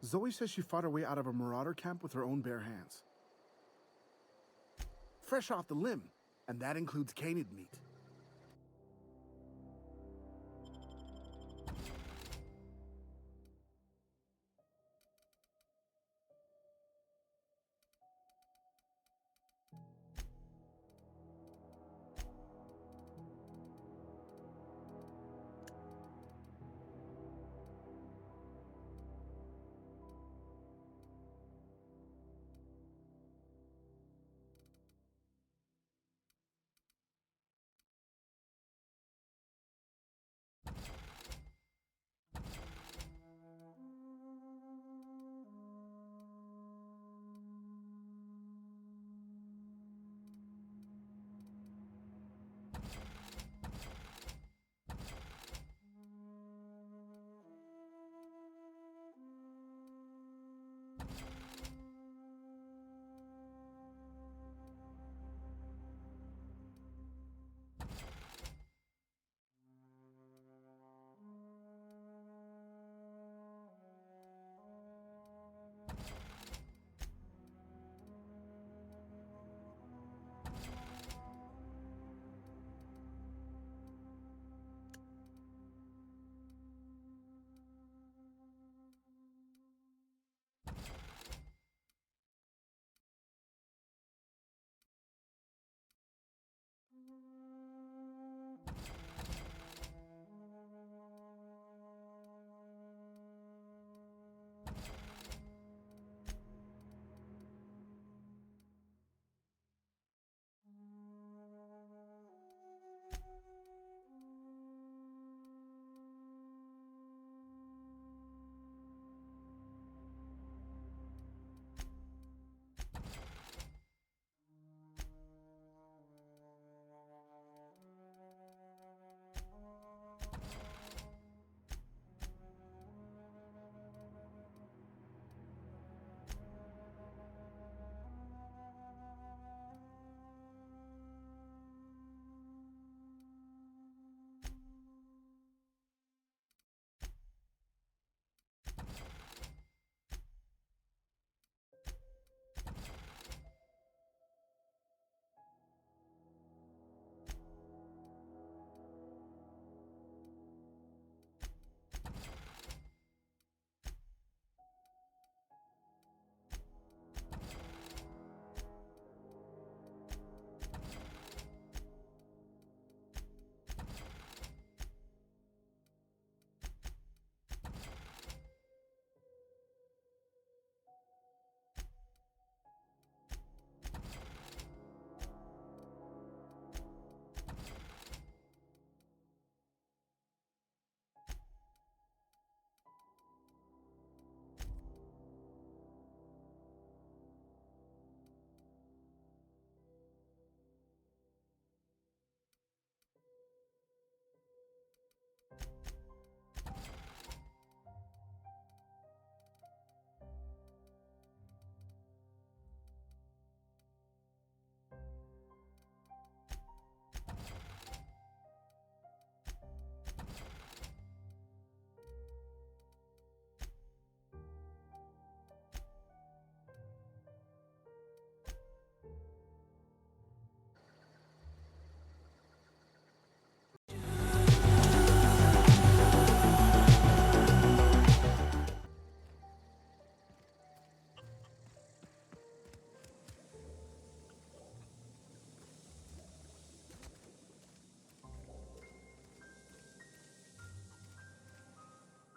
Zoe says she fought her way out of a marauder camp with her own bare hands. Fresh off the limb, and that includes canid meat.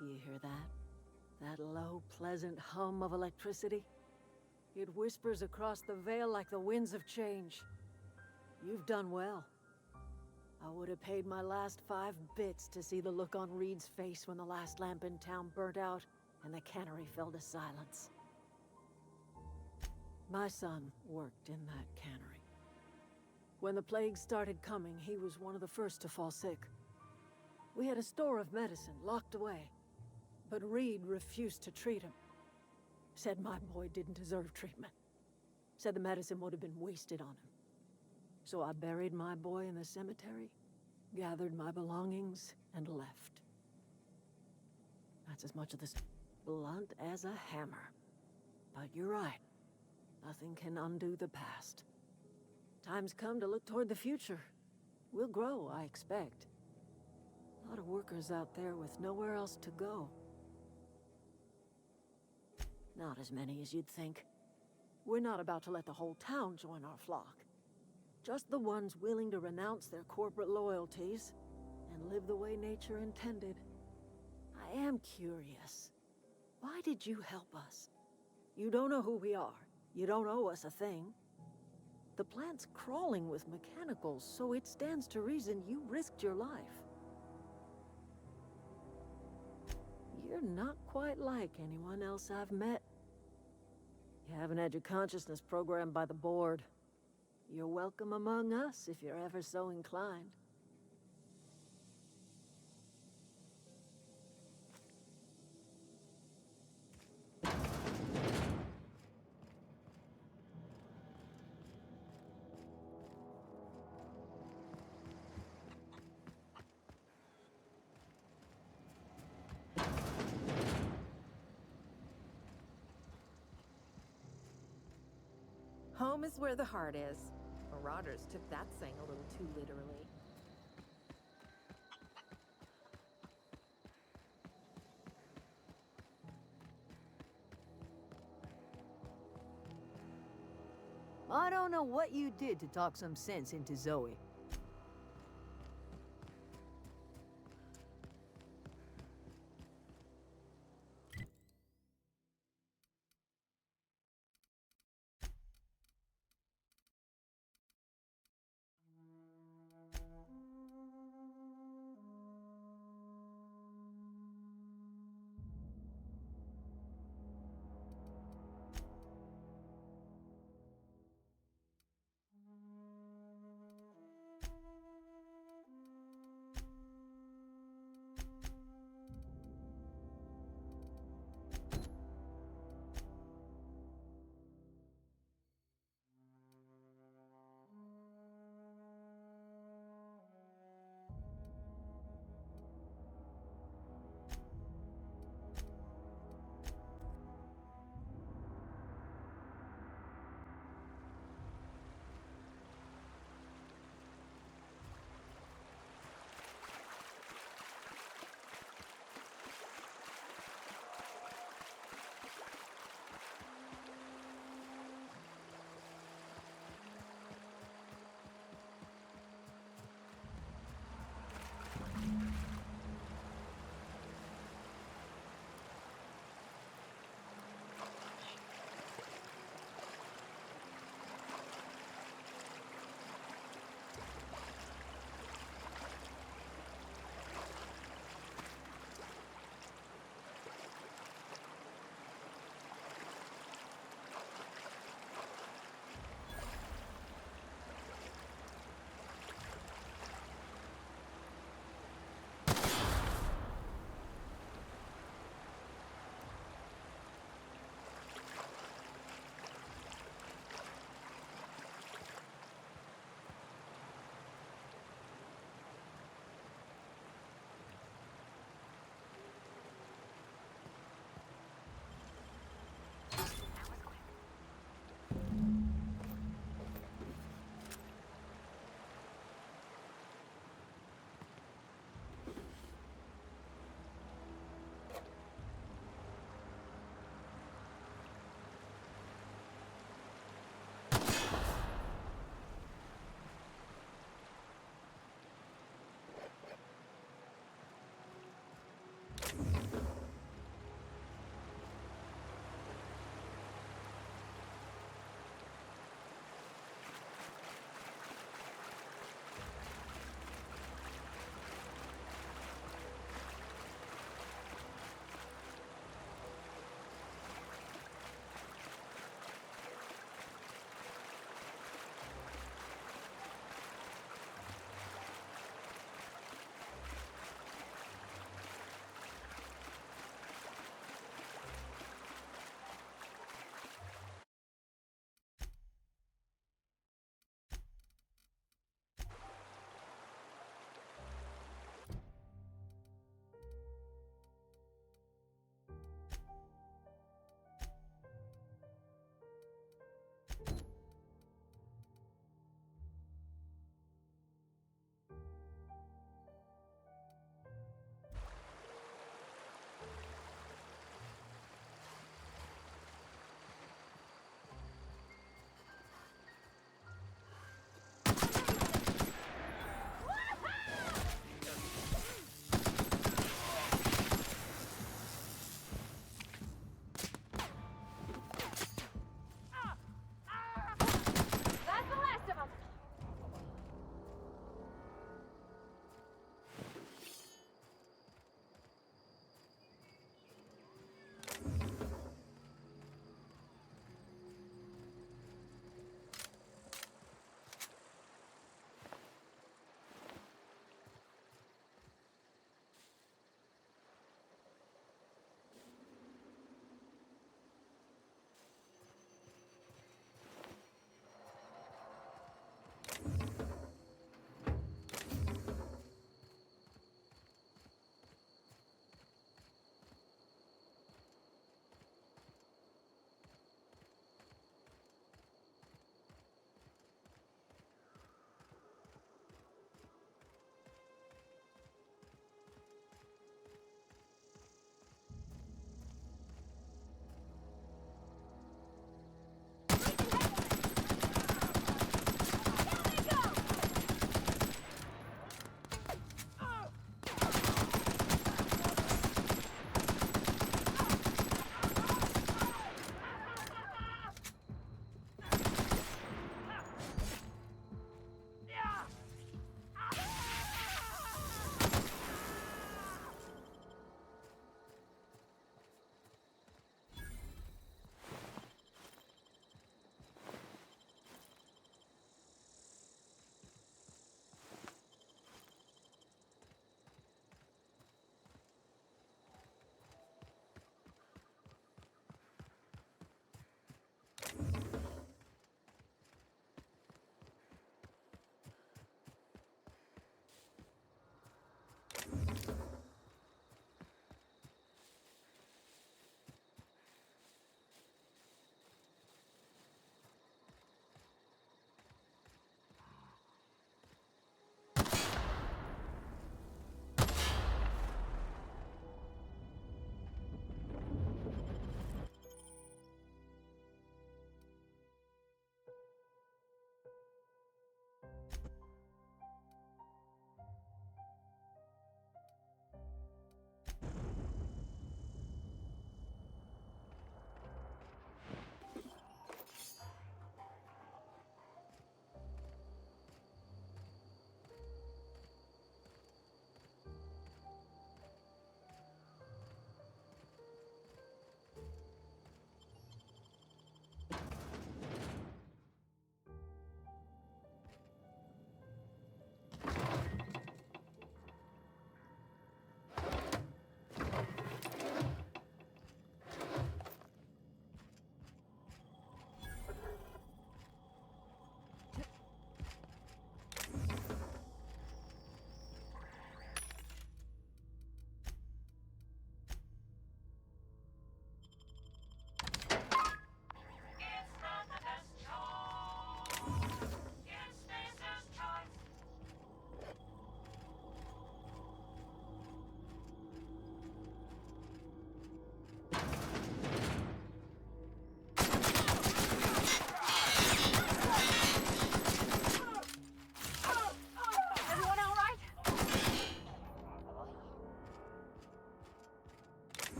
You hear that? That low, pleasant hum of electricity? It whispers across the veil like the winds of change. You've done well. I would have paid my last 5 bits to see the look on Reed's face when the last lamp in town burnt out and the cannery fell to silence. My son worked in that cannery. When the plague started coming, he was one of the first to fall sick. We had a store of medicine locked away, but Reed refused to treat him. Said my boy didn't deserve treatment. Said the medicine would have been wasted on him. So I buried my boy in the cemetery, gathered my belongings, and left. That's as much of this. blunt as a hammer. But you're right. Nothing can undo the past. Time's come to look toward the future. We'll grow, I expect. A lot of workers out there with nowhere else to go. Not as many as you'd think. We're not about to let the whole town join our flock. Just the ones willing to renounce their corporate loyalties and live the way nature intended. I am curious. Why did you help us? You don't know who we are. You don't owe us a thing. The plant's crawling with mechanicals, so it stands to reason you risked your life. You're not quite like anyone else I've met. You haven't had your consciousness programmed by the board. You're welcome among us if you're ever so inclined. Home is where the heart is. Marauders took that saying a little too literally. I don't know what you did to talk some sense into Zoe.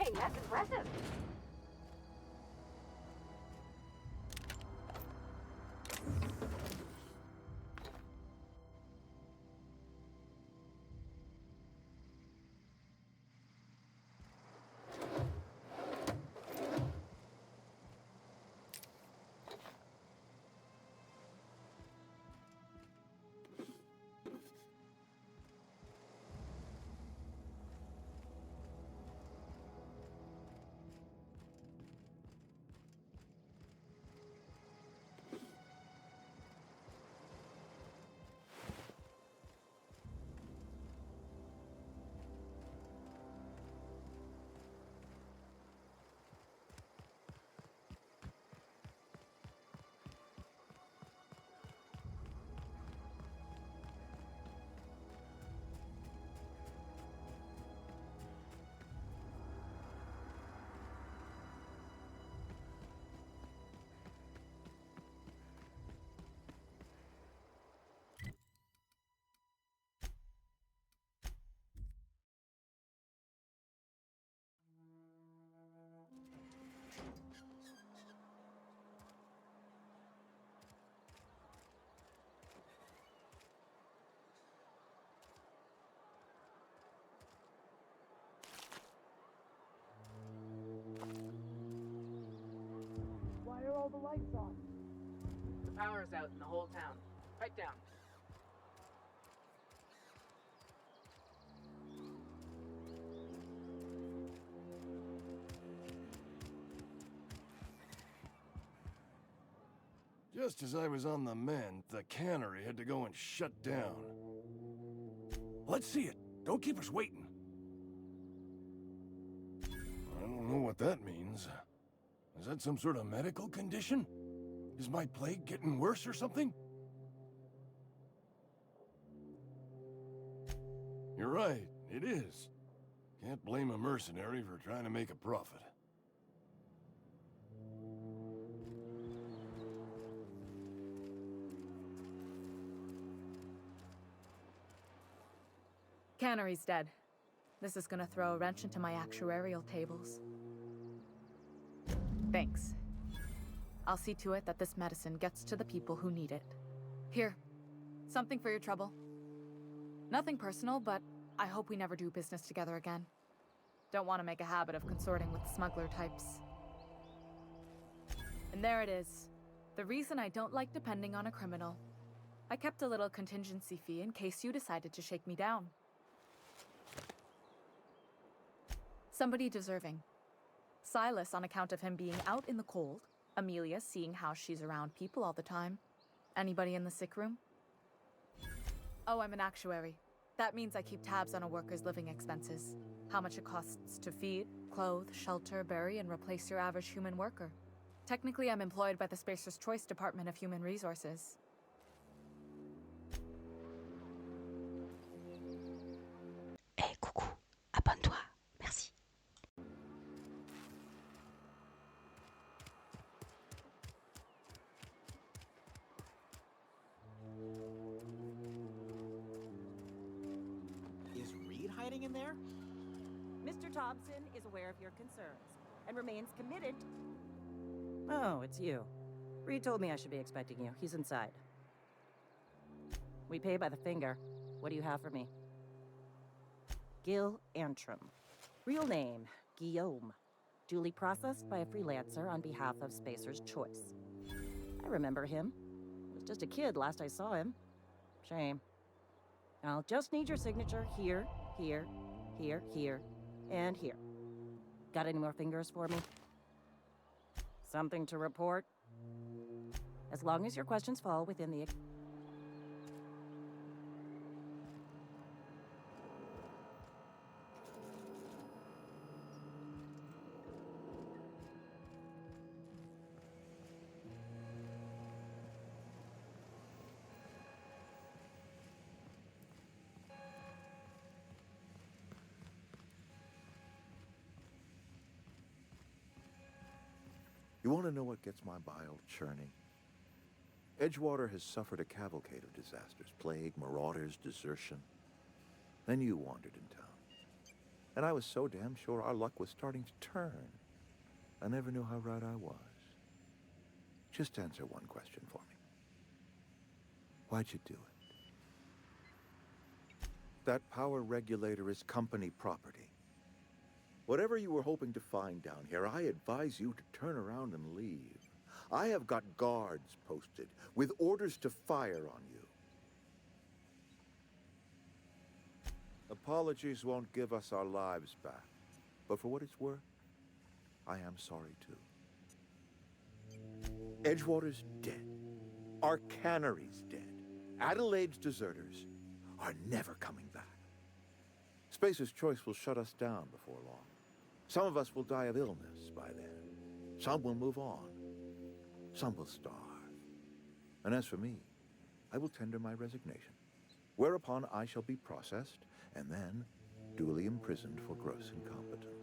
Dang, that's impressive. Why are all the lights on? The power's out in the whole town. Right down. Just as I was on the mend, the cannery had to go and shut down. Let's see it. Don't keep us waiting. I don't know what that means. Is that some sort of medical condition? Is my plague getting worse or something? You're right, it is. Can't blame a mercenary for trying to make a profit. Cannery's dead. This is gonna throw a wrench into my actuarial tables. Thanks. I'll see to it that this medicine gets to the people who need it. Here, something for your trouble. Nothing personal, but I hope we never do business together again. Don't want to make a habit of consorting with smuggler types. And there it is. The reason I don't like depending on a criminal. I kept a little contingency fee in case you decided to shake me down. Somebody deserving. Silas on account of him being out in the cold. Amelia seeing how she's around people all the time. Anybody in the sick room? Oh, I'm an actuary. That means I keep tabs on a worker's living expenses. How much it costs to feed, clothe, shelter, bury, and replace your average human worker. Technically, I'm employed by the Spacer's Choice Department of Human Resources. Hey, coucou, abonne-toi, merci. Is Reed hiding in there? Mr. Thompson is aware of your concerns and remains committed. Oh, it's you. Reed told me I should be expecting you. He's inside. We pay by the finger. What do you have for me? Gil Antrim. Real name, Guillaume. Duly processed by a freelancer on behalf of Spacer's Choice. I remember him. Was just a kid last I saw him. Shame. I'll just need your signature here, here, here, here, and here. Got any more fingers for me? Something to report? As long as your questions fall within the... You want to know what gets my bile churning? Edgewater has suffered a cavalcade of disasters. Plague, marauders, desertion. Then you wandered in town. And I was so damn sure our luck was starting to turn. I never knew how right I was. Just answer one question for me. Why'd you do it? That power regulator is company property. Whatever you were hoping to find down here, I advise you to turn around and leave. I have got guards posted with orders to fire on you. Apologies won't give us our lives back, but for what it's worth, I am sorry too. Edgewater's dead. Our cannery's dead. Adelaide's deserters are never coming back. Spacer's Choice will shut us down before long. Some of us will die of illness by then. Some will move on. Some will starve. And as for me, I will tender my resignation, whereupon I shall be processed and then duly imprisoned for gross incompetence.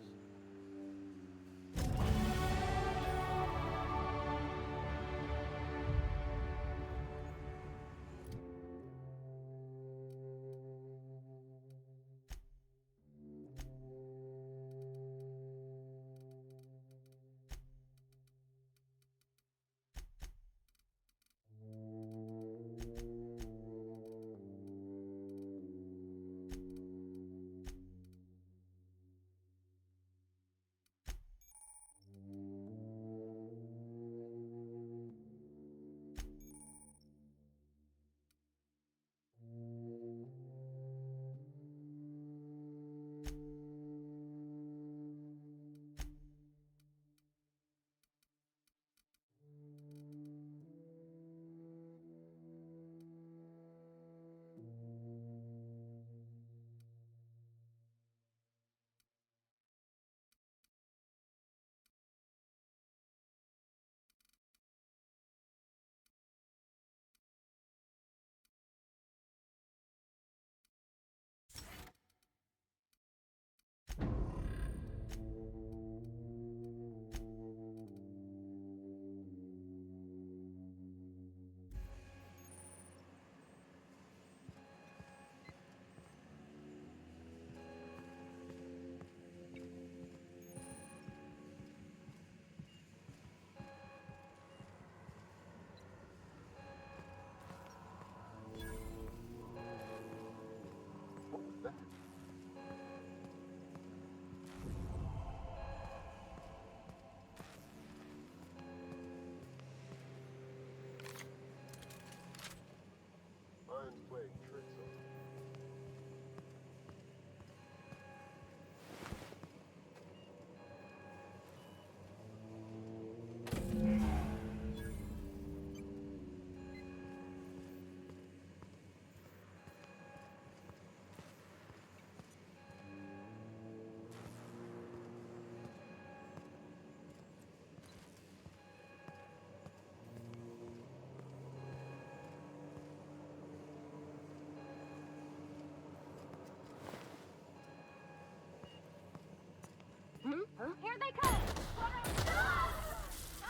Here they come!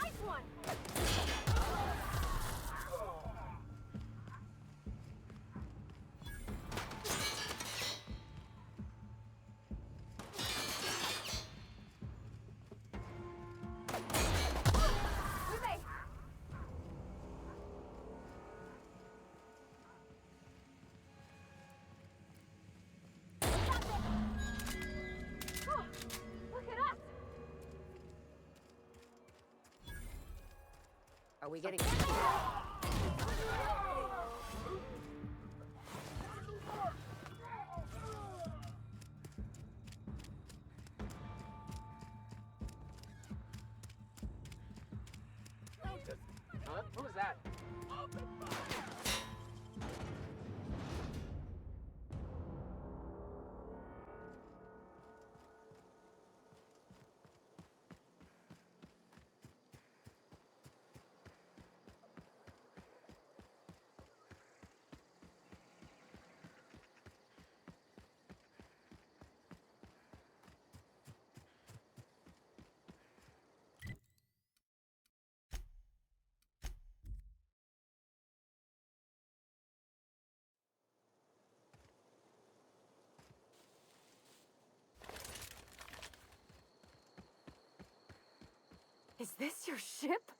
Nice one! Are we getting... Huh? Who was that? Is this your ship?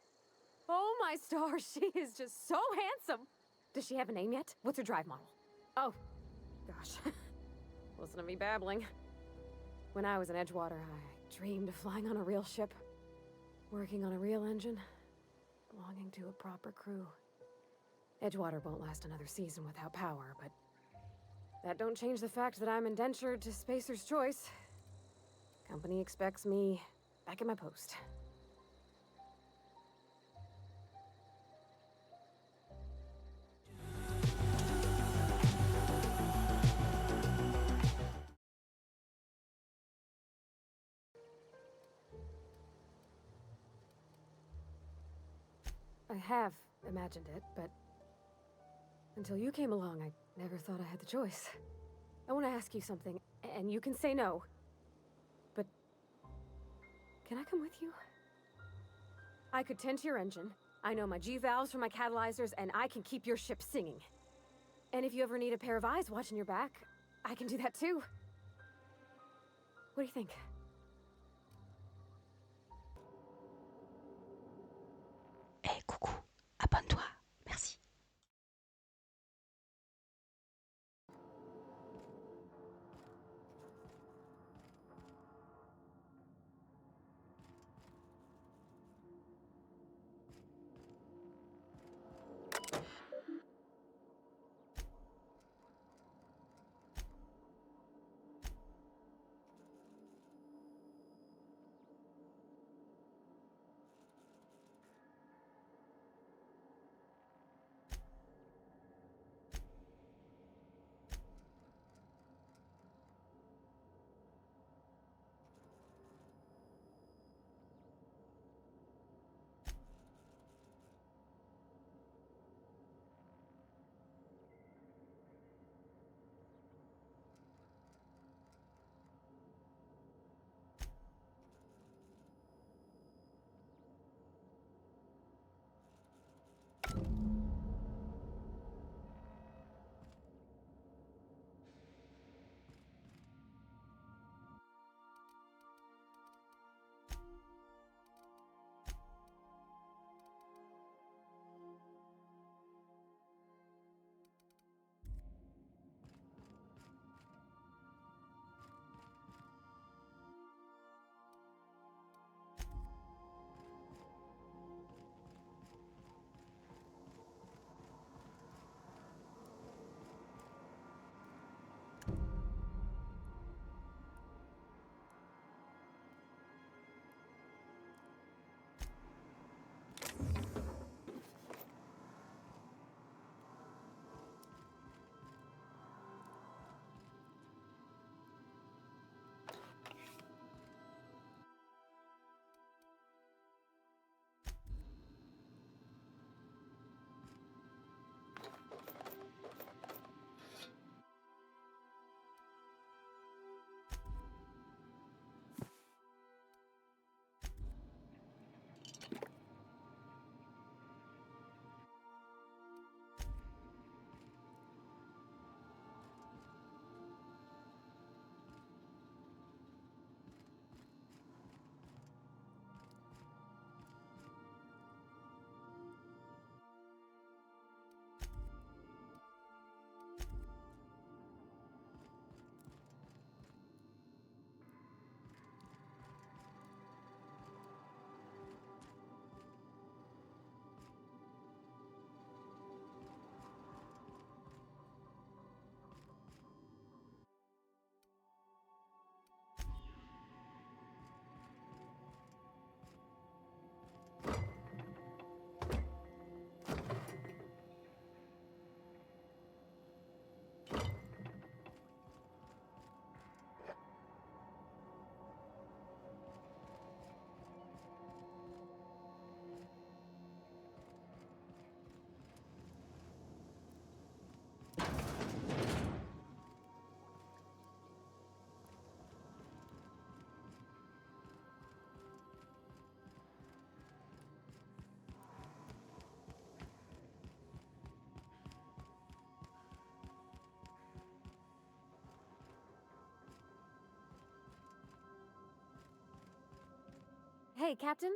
Oh my stars, she is just so handsome. Does she have a name yet? What's her drive model? Oh, gosh. Listen to me babbling. When I was in Edgewater, I dreamed of flying on a real ship, working on a real engine, belonging to a proper crew. Edgewater won't last another season without power, but that don't change the fact that I'm indentured to Spacer's Choice. Company expects me back at my post. I have imagined it, but until you came along, I never thought I had the choice. I want to ask you something, and you can say no. But can I come with you? I could tend to your engine. I know my G-valves for my catalyzers, and I can keep your ship singing. And if you ever need a pair of eyes watching your back, I can do that too. What do you think? Eh, coucou, abonne-toi, merci. Hey, Captain?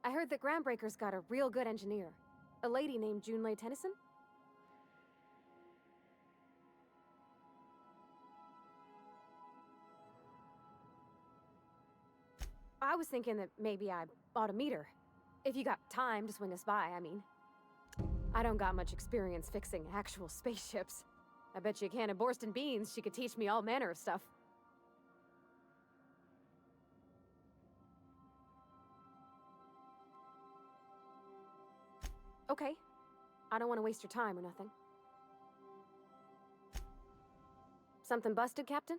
I heard that Groundbreaker's got a real good engineer. A lady named Junlei Tennyson? I was thinking that maybe I ought to meet her. If you got time to swing us by, I mean. I don't got much experience fixing actual spaceships. I bet you a can of Borston beans she could teach me all manner of stuff. Okay. I don't want to waste your time or nothing. Something busted, Captain?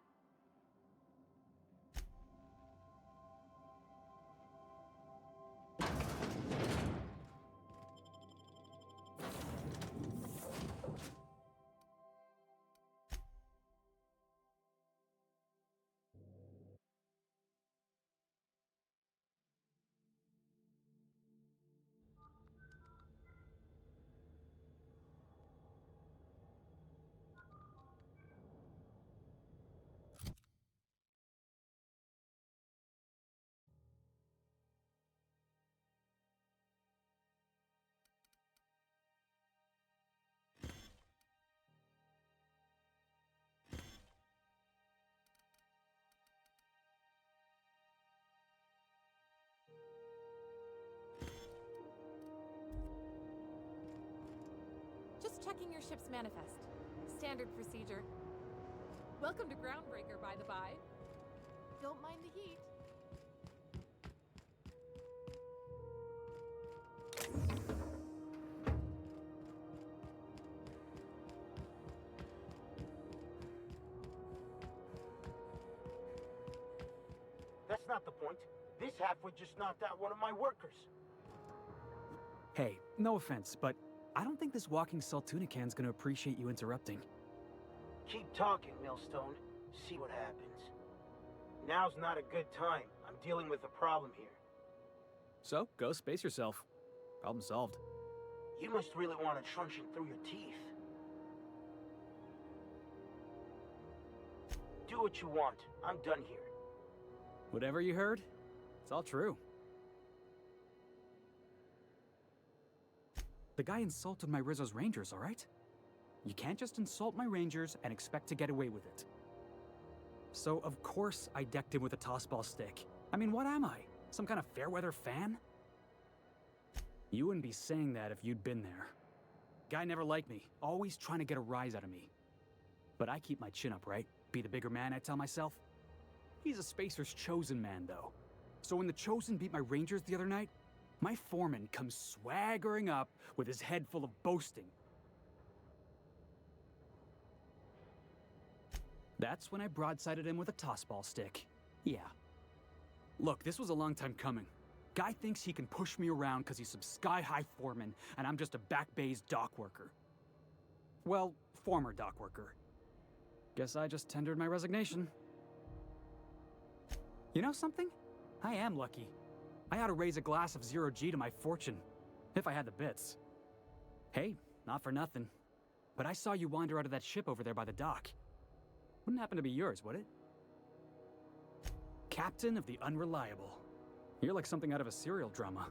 Just checking your ship's manifest. Standard procedure. Welcome to Groundbreaker, by the by. Don't mind the heat. That's not the point. This halfwit just knocked out one of my workers. Hey, no offense, but I don't think this walking Saltunican's gonna appreciate you interrupting. Keep talking, Millstone. See what happens. Now's not a good time. I'm dealing with a problem here. So, go space yourself. Problem solved. You must really want a truncheon through your teeth. Do what you want. I'm done here. Whatever you heard, it's all true. The guy insulted my Rizzo's Rangers, alright? You can't just insult my Rangers and expect to get away with it. So, of course, I decked him with a tossball stick. I mean, what am I? Some kind of fair-weather fan? You wouldn't be saying that if you'd been there. Guy never liked me, always trying to get a rise out of me. But I keep my chin up, right? Be the bigger man, I tell myself. He's a Spacer's chosen man, though. So when the Chosen beat my Rangers the other night, my foreman comes swaggering up with his head full of boasting. That's when I broadsided him with a tossball stick. Yeah. Look, this was a long time coming. Guy thinks he can push me around because he's some sky-high foreman, and I'm just a back bay's dock worker. Well, former dock worker. Guess I just tendered my resignation. You know something? I am lucky. I ought to raise a glass of 0G to my fortune, if I had the bits. Hey, not for nothing, but I saw you wander out of that ship over there by the dock. Wouldn't happen to be yours, would it? Captain of the Unreliable. You're like something out of a serial drama.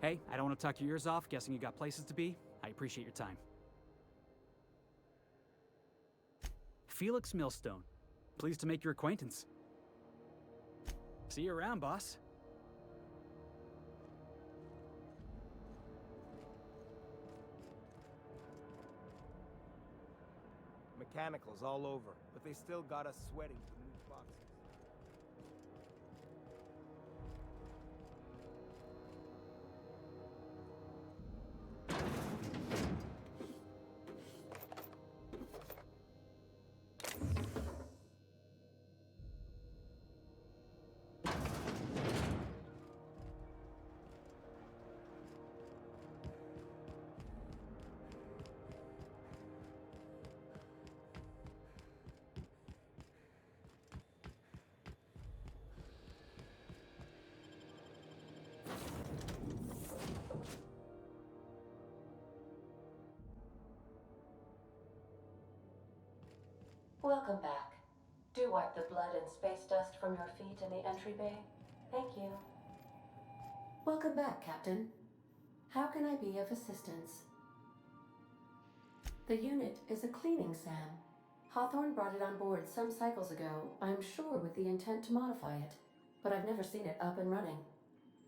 Hey, I don't want to talk your ears off, guessing you got places to be. I appreciate your time. Felix Millstone. Pleased to make your acquaintance. See you around, boss. Mechanicals all over, but they still got us sweating to move boxes. Welcome back. Do wipe the blood and space dust from your feet in the entry bay. Thank you. Welcome back, Captain. How can I be of assistance? The unit is a cleaning SAM. Hawthorne brought it on board some cycles ago, I'm sure with the intent to modify it, but I've never seen it up and running.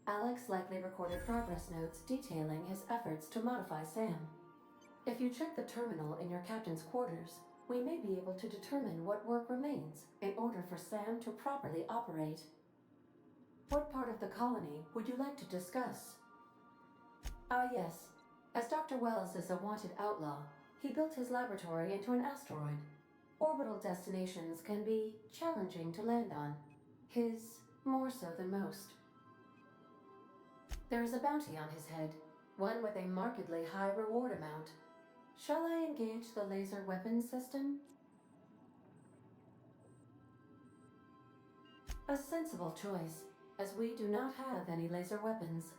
Alex likely recorded progress notes detailing his efforts to modify SAM. If you check the terminal in your captain's quarters, we may be able to determine what work remains in order for SAM to properly operate. What part of the colony would you like to discuss? Ah, yes. As Dr. Wells is a wanted outlaw, he built his laboratory into an asteroid. Orbital destinations can be challenging to land on. His more so than most. There is a bounty on his head, one with a markedly high reward amount. Shall I engage the laser weapons system? A sensible choice, as we do not have any laser weapons.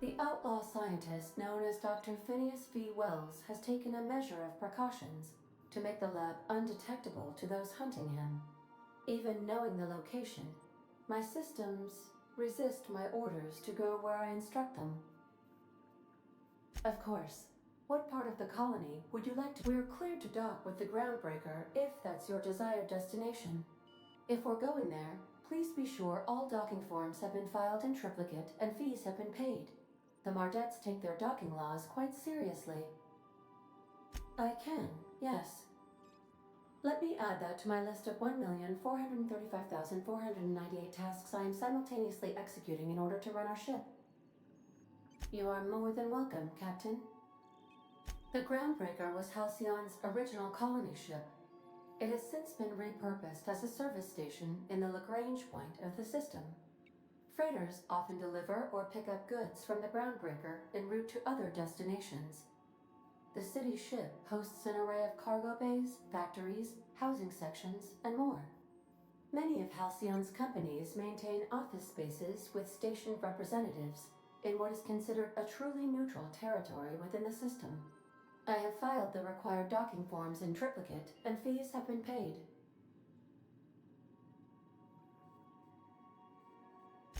The outlaw scientist known as Dr. Phineas V. Wells has taken a measure of precautions to make the lab undetectable to those hunting him. Even knowing the location, my systems resist my orders to go where I instruct them. Of course. What part of the colony would you like to? We're cleared to dock with the Groundbreaker if that's your desired destination. If we're going there, please be sure all docking forms have been filed in triplicate and fees have been paid. The Mardettes take their docking laws quite seriously. I can, yes. Let me add that to my list of 1,435,498 tasks I am simultaneously executing in order to run our ship. You are more than welcome, Captain. The Groundbreaker was Halcyon's original colony ship. It has since been repurposed as a service station in the Lagrange point of the system. Freighters often deliver or pick up goods from the Groundbreaker en route to other destinations. The city ship hosts an array of cargo bays, factories, housing sections, and more. Many of Halcyon's companies maintain office spaces with stationed representatives in what is considered a truly neutral territory within the system. I have filed the required docking forms in triplicate, and fees have been paid.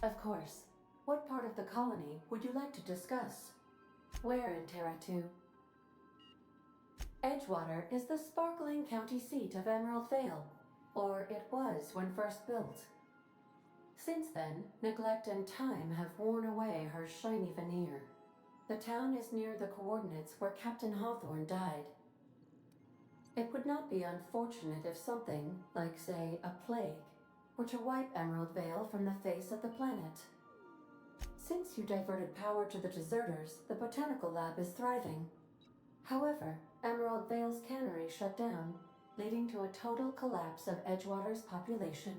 Of course. What part of the colony would you like to discuss? Where in Terra 2? Edgewater is the sparkling county seat of Emerald Vale, or it was when first built. Since then, neglect and time have worn away her shiny veneer. The town is near the coordinates where Captain Hawthorne died. It would not be unfortunate if something, like say a plague, were to wipe Emerald Vale from the face of the planet. Since you diverted power to the deserters, the botanical lab is thriving. However, Emerald Vale's cannery shut down, leading to a total collapse of Edgewater's population.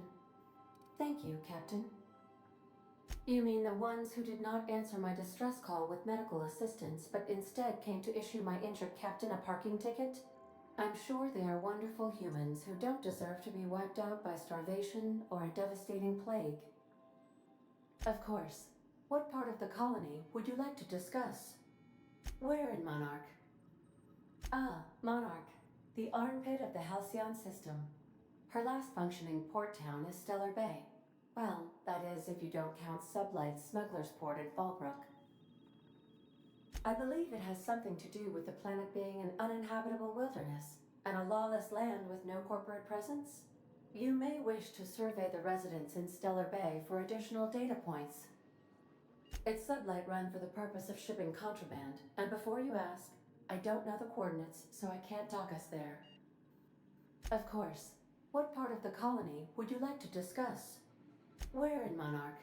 Thank you, Captain. You mean the ones who did not answer my distress call with medical assistance, but instead came to issue my injured captain a parking ticket? I'm sure they are wonderful humans who don't deserve to be wiped out by starvation or a devastating plague. Of course. What part of the colony would you like to discuss? Where in Monarch? Ah, Monarch, the armpit of the Halcyon system. Her last functioning port town is Stellar Bay. Well, that is if you don't count Sublight's Smuggler's Port at Fallbrook. I believe it has something to do with the planet being an uninhabitable wilderness and a lawless land with no corporate presence. You may wish to survey the residents in Stellar Bay for additional data points. It's Sublight run for the purpose of shipping contraband, and before you ask, I don't know the coordinates, so I can't dock us there. Of course. What part of the colony would you like to discuss? Where in Monarch?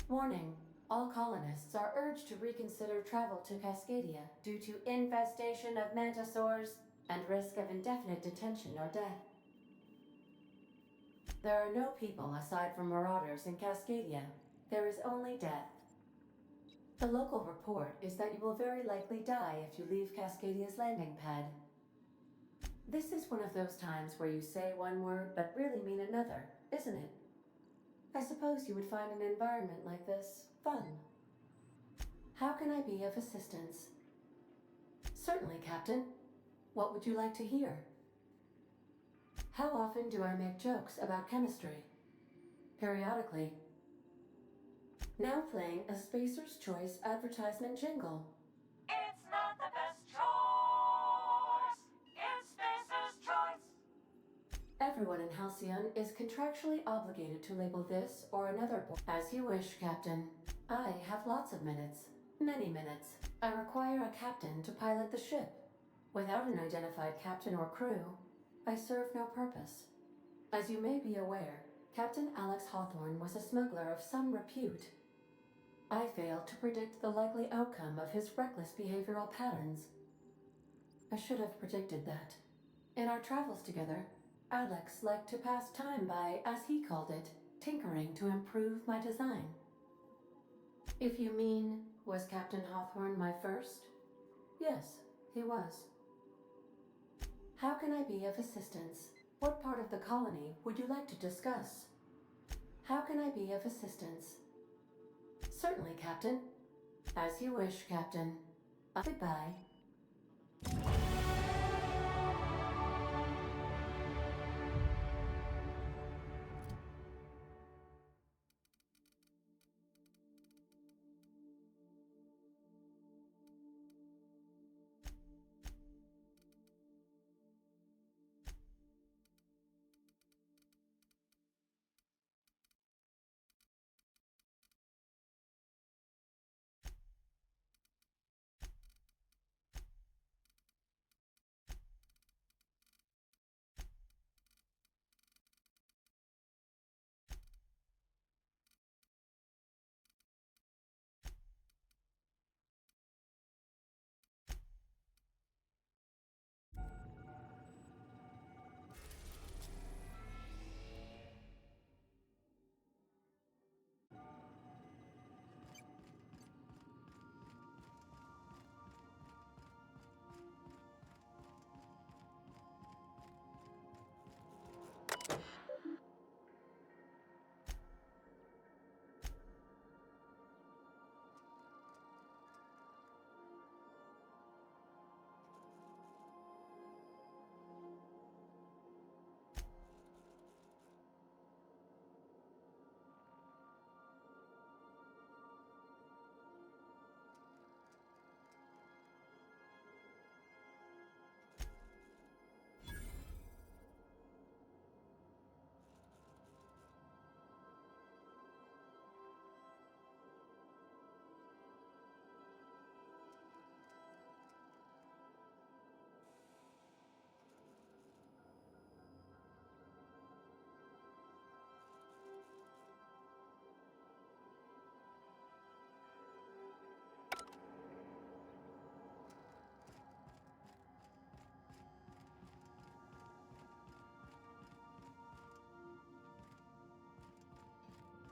Warning. All colonists are urged to reconsider travel to Cascadia due to infestation of mantisaurs and risk of indefinite detention or death. There are no people aside from marauders in Cascadia. There is only death. The local report is that you will very likely die if you leave Cascadia's landing pad. This is one of those times where you say one word but really mean another, isn't it? I suppose you would find an environment like this fun. How can I be of assistance? Certainly, Captain. What would you like to hear? How often do I make jokes about chemistry? Periodically. Now playing a Spacer's Choice advertisement jingle. It's not the best choice. It's Spacer's choice. Everyone in Halcyon is contractually obligated to label this or another as you wish, Captain. I have lots of minutes. Many minutes. I require a captain to pilot the ship. Without an identified captain or crew, I serve no purpose. As you may be aware, Captain Alex Hawthorne was a smuggler of some repute. I failed to predict the likely outcome of his reckless behavioral patterns. I should have predicted that. In our travels together, Alex liked to pass time by, as he called it, tinkering to improve my design. If you mean, was Captain Hawthorne my first? Yes, he was. How can I be of assistance? What part of the colony would you like to discuss? How can I be of assistance? Certainly, Captain. As you wish, Captain. Goodbye.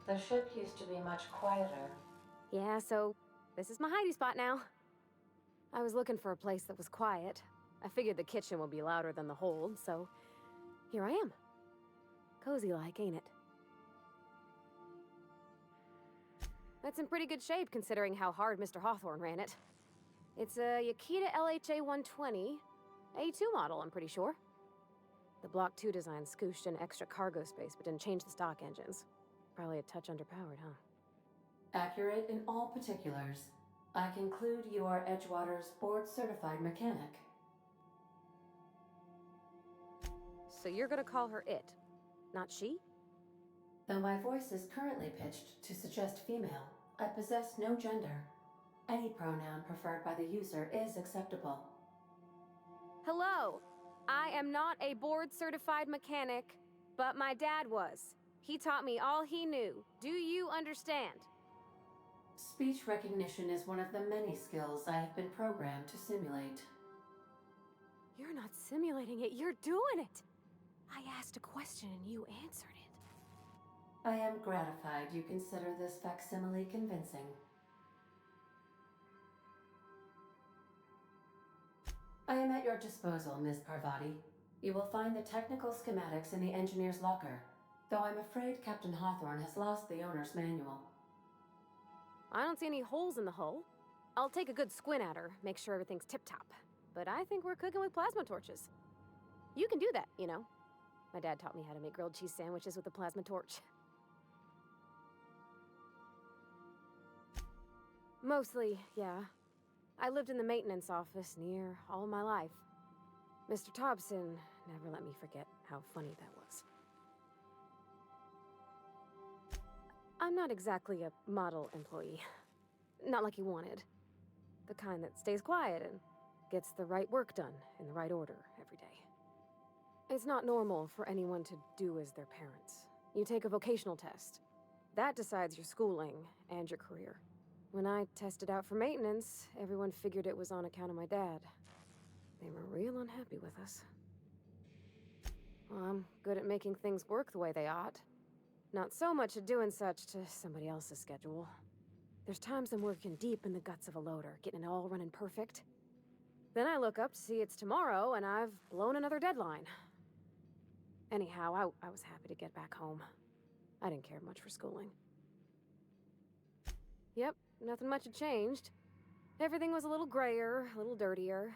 The ship used to be much quieter. Yeah, so this is my hidey spot now. I was looking for a place that was quiet. I figured the kitchen would be louder than the hold, so here I am. Cozy-like, ain't it? That's in pretty good shape considering how hard Mr. Hawthorne ran it. It's a Yakita LHA 120, A2 model, I'm pretty sure. The Block 2 design scooshed in extra cargo space but didn't change the stock engines. Probably a touch underpowered, huh? Accurate in all particulars. I conclude you are Edgewater's board-certified mechanic. So you're gonna call her it, not she? Though my voice is currently pitched to suggest female, I possess no gender. Any pronoun preferred by the user is acceptable. Hello! I am not a board-certified mechanic, but my dad was. He taught me all he knew. Do you understand? Speech recognition is one of the many skills I have been programmed to simulate. You're not simulating it, you're doing it! I asked a question and you answered it. I am gratified you consider this facsimile convincing. I am at your disposal, Ms. Parvati. You will find the technical schematics in the engineer's locker, though I'm afraid Captain Hawthorne has lost the owner's manual. I don't see any holes in the hull. I'll take a good squint at her, make sure everything's tip-top. But I think we're cooking with plasma torches. You can do that, you know. My dad taught me how to make grilled cheese sandwiches with a plasma torch. Mostly, yeah. I lived in the maintenance office near all my life. Mr. Thompson never let me forget how funny that was. I'm not exactly a model employee. Not like you wanted. The kind that stays quiet and gets the right work done in the right order every day. It's not normal for anyone to do as their parents. You take a vocational test. That decides your schooling and your career. When I tested out for maintenance, everyone figured it was on account of my dad. They were real unhappy with us. Well, I'm good at making things work the way they ought. Not so much at doing such to somebody else's schedule. There's times I'm working deep in the guts of a loader, getting it all running perfect. Then I look up to see it's tomorrow, and I've blown another deadline. Anyhow, I was happy to get back home. I didn't care much for schooling. Yep, nothing much had changed. Everything was a little grayer, a little dirtier.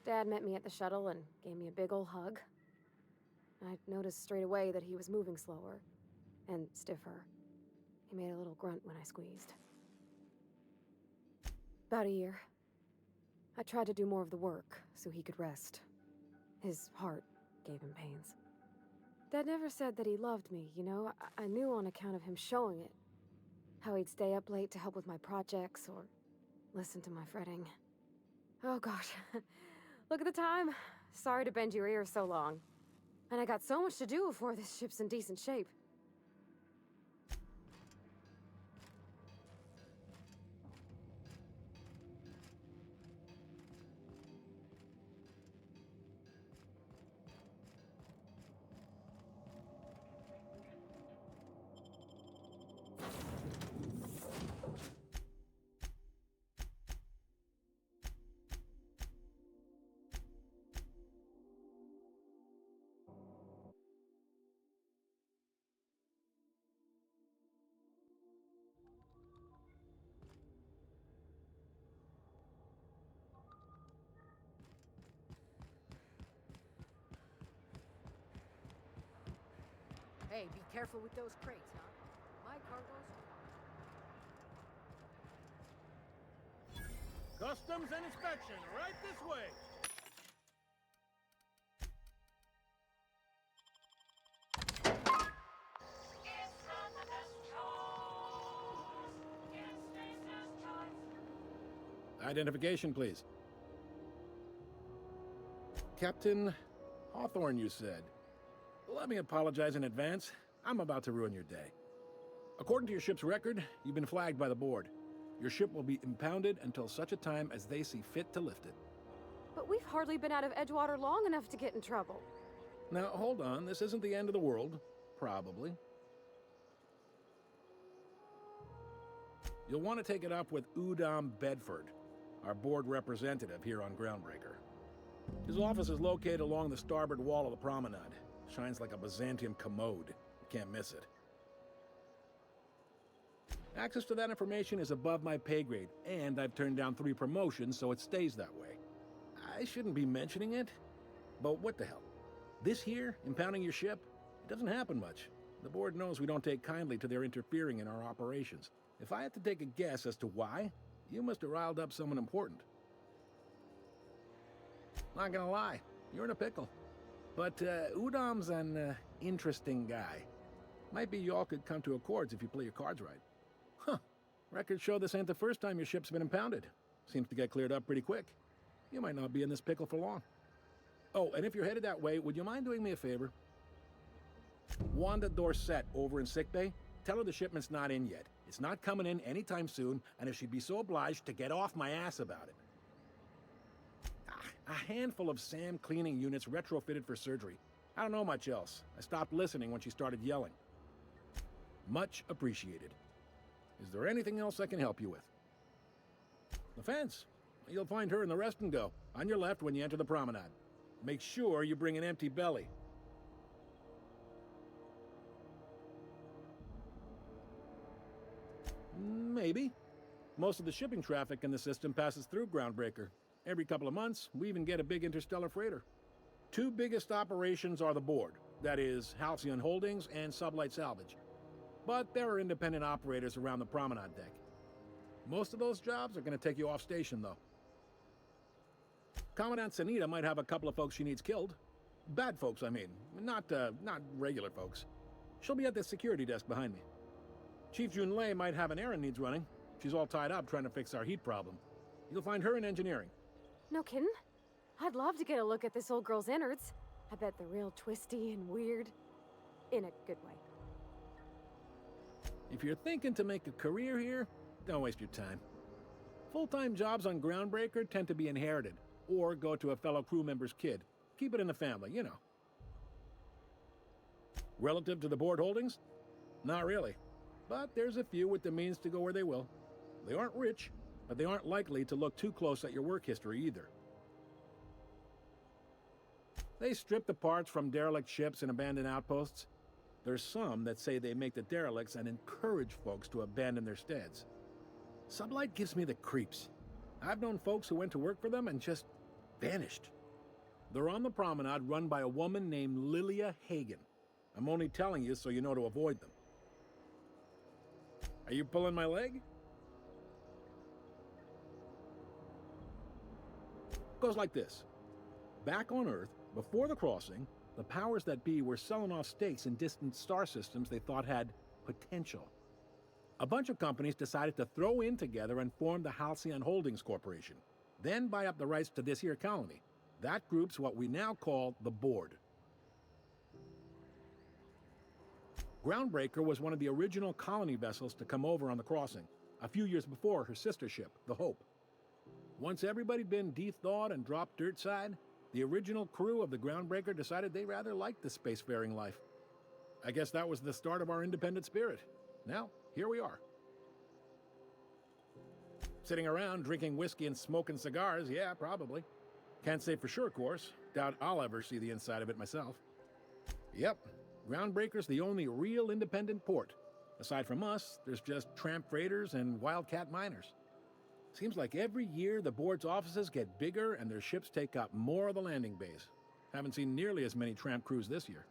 Dad met me at the shuttle and gave me a big ol' hug. I noticed straight away that he was moving slower and stiffer. He made a little grunt when I squeezed. About a year. I tried to do more of the work so he could rest. His heart gave him pains. Dad never said that he loved me, you know? I knew on account of him showing it. How he'd stay up late to help with my projects or listen to my fretting. Oh gosh. Look at the time. Sorry to bend your ear so long. And I got so much to do before this ship's in decent shape. Hey, be careful with those crates, huh? My cargo's... Customs and inspection, right this way. It's not the best choice. It's Spacer's choice. Identification, please. Captain Hawthorne, you said. Let me apologize in advance. I'm about to ruin your day. According to your ship's record, you've been flagged by the board. Your ship will be impounded until such a time as they see fit to lift it. But we've hardly been out of Edgewater long enough to get in trouble. Now, hold on. This isn't the end of the world. Probably. You'll want to take it up with Udom Bedford, our board representative here on Groundbreaker. His office is located along the starboard wall of the promenade. Shines like a Byzantium commode. You can't miss it. Access to that information is above my pay grade, and I've turned down 3 promotions, so it stays that way. I shouldn't be mentioning it, but what the hell? This here, impounding your ship, it doesn't happen much. The board knows we don't take kindly to their interfering in our operations. If I had to take a guess as to why, you must have riled up someone important. Not gonna lie, you're in a pickle. But Udom's an interesting guy. Might be y'all could come to accords if you play your cards right. Huh. Records show this ain't the first time your ship's been impounded. Seems to get cleared up pretty quick. You might not be in this pickle for long. Oh, and if you're headed that way, would you mind doing me a favor? Wanda Dorset over in sickbay, tell her the shipment's not in yet. It's not coming in anytime soon, and if she'd be so obliged to get off my ass about it. A handful of SAM cleaning units retrofitted for surgery. I don't know much else. I stopped listening when she started yelling. Much appreciated. Is there anything else I can help you with? The fence. You'll find her in the rest and go, on your left when you enter the promenade. Make sure you bring an empty belly. Maybe. Most of the shipping traffic in the system passes through Groundbreaker. Every couple of months, we even get a big interstellar freighter. 2 biggest operations are the board, that is, Halcyon Holdings and Sublight Salvage. But there are independent operators around the promenade deck. Most of those jobs are going to take you off station, though. Commandant Sanita might have a couple of folks she needs killed. Bad folks, I mean. Not regular folks. She'll be at the security desk behind me. Chief Junlei might have an errand needs running. She's all tied up trying to fix our heat problem. You'll find her in engineering. No kidding? I'd love to get a look at this old girl's innards. I bet they're real twisty and weird. In a good way. If you're thinking to make a career here, don't waste your time. Full-time jobs on Groundbreaker tend to be inherited, or go to a fellow crew member's kid. Keep it in the family, you know. Relative to the board holdings? Not really. But there's a few with the means to go where they will. They aren't rich, but they aren't likely to look too close at your work history either. They strip the parts from derelict ships and abandoned outposts. There's some that say they make the derelicts and encourage folks to abandon their steads. Sublight gives me the creeps. I've known folks who went to work for them and just vanished. They're on the promenade run by a woman named Lilia Hagen. I'm only telling you so you know to avoid them. Are you pulling my leg? Goes like this. Back on Earth, before the crossing, the powers that be were selling off stakes in distant star systems they thought had potential. A bunch of companies decided to throw in together and form the Halcyon Holdings Corporation, then buy up the rights to this here colony. That group's what we now call the Board. Groundbreaker was one of the original colony vessels to come over on the crossing, a few years before her sister ship, the Hope. Once everybody'd been de-thawed and dropped dirt side, the original crew of the Groundbreaker decided they rather liked the spacefaring life. I guess that was the start of our independent spirit. Now, here we are. Sitting around drinking whiskey and smoking cigars, yeah, probably. Can't say for sure, of course. Doubt I'll ever see the inside of it myself. Yep, Groundbreaker's the only real independent port. Aside from us, there's just tramp freighters and wildcat miners. Seems like every year the board's offices get bigger and their ships take up more of the landing bays. Haven't seen nearly as many tramp crews this year.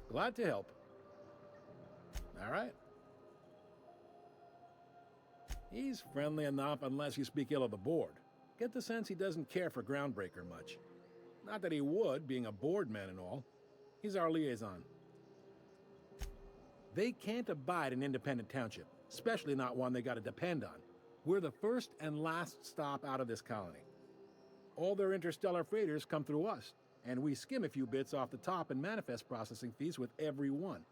Glad to help. All right. He's friendly enough unless you speak ill of the board. Get the sense he doesn't care for Groundbreaker much. Not that he would, being a board man and all. He's our liaison. They can't abide an independent township, especially not one they gotta depend on. We're the first and last stop out of this colony. All their interstellar freighters come through us, and we skim a few bits off the top in manifest processing fees with every one.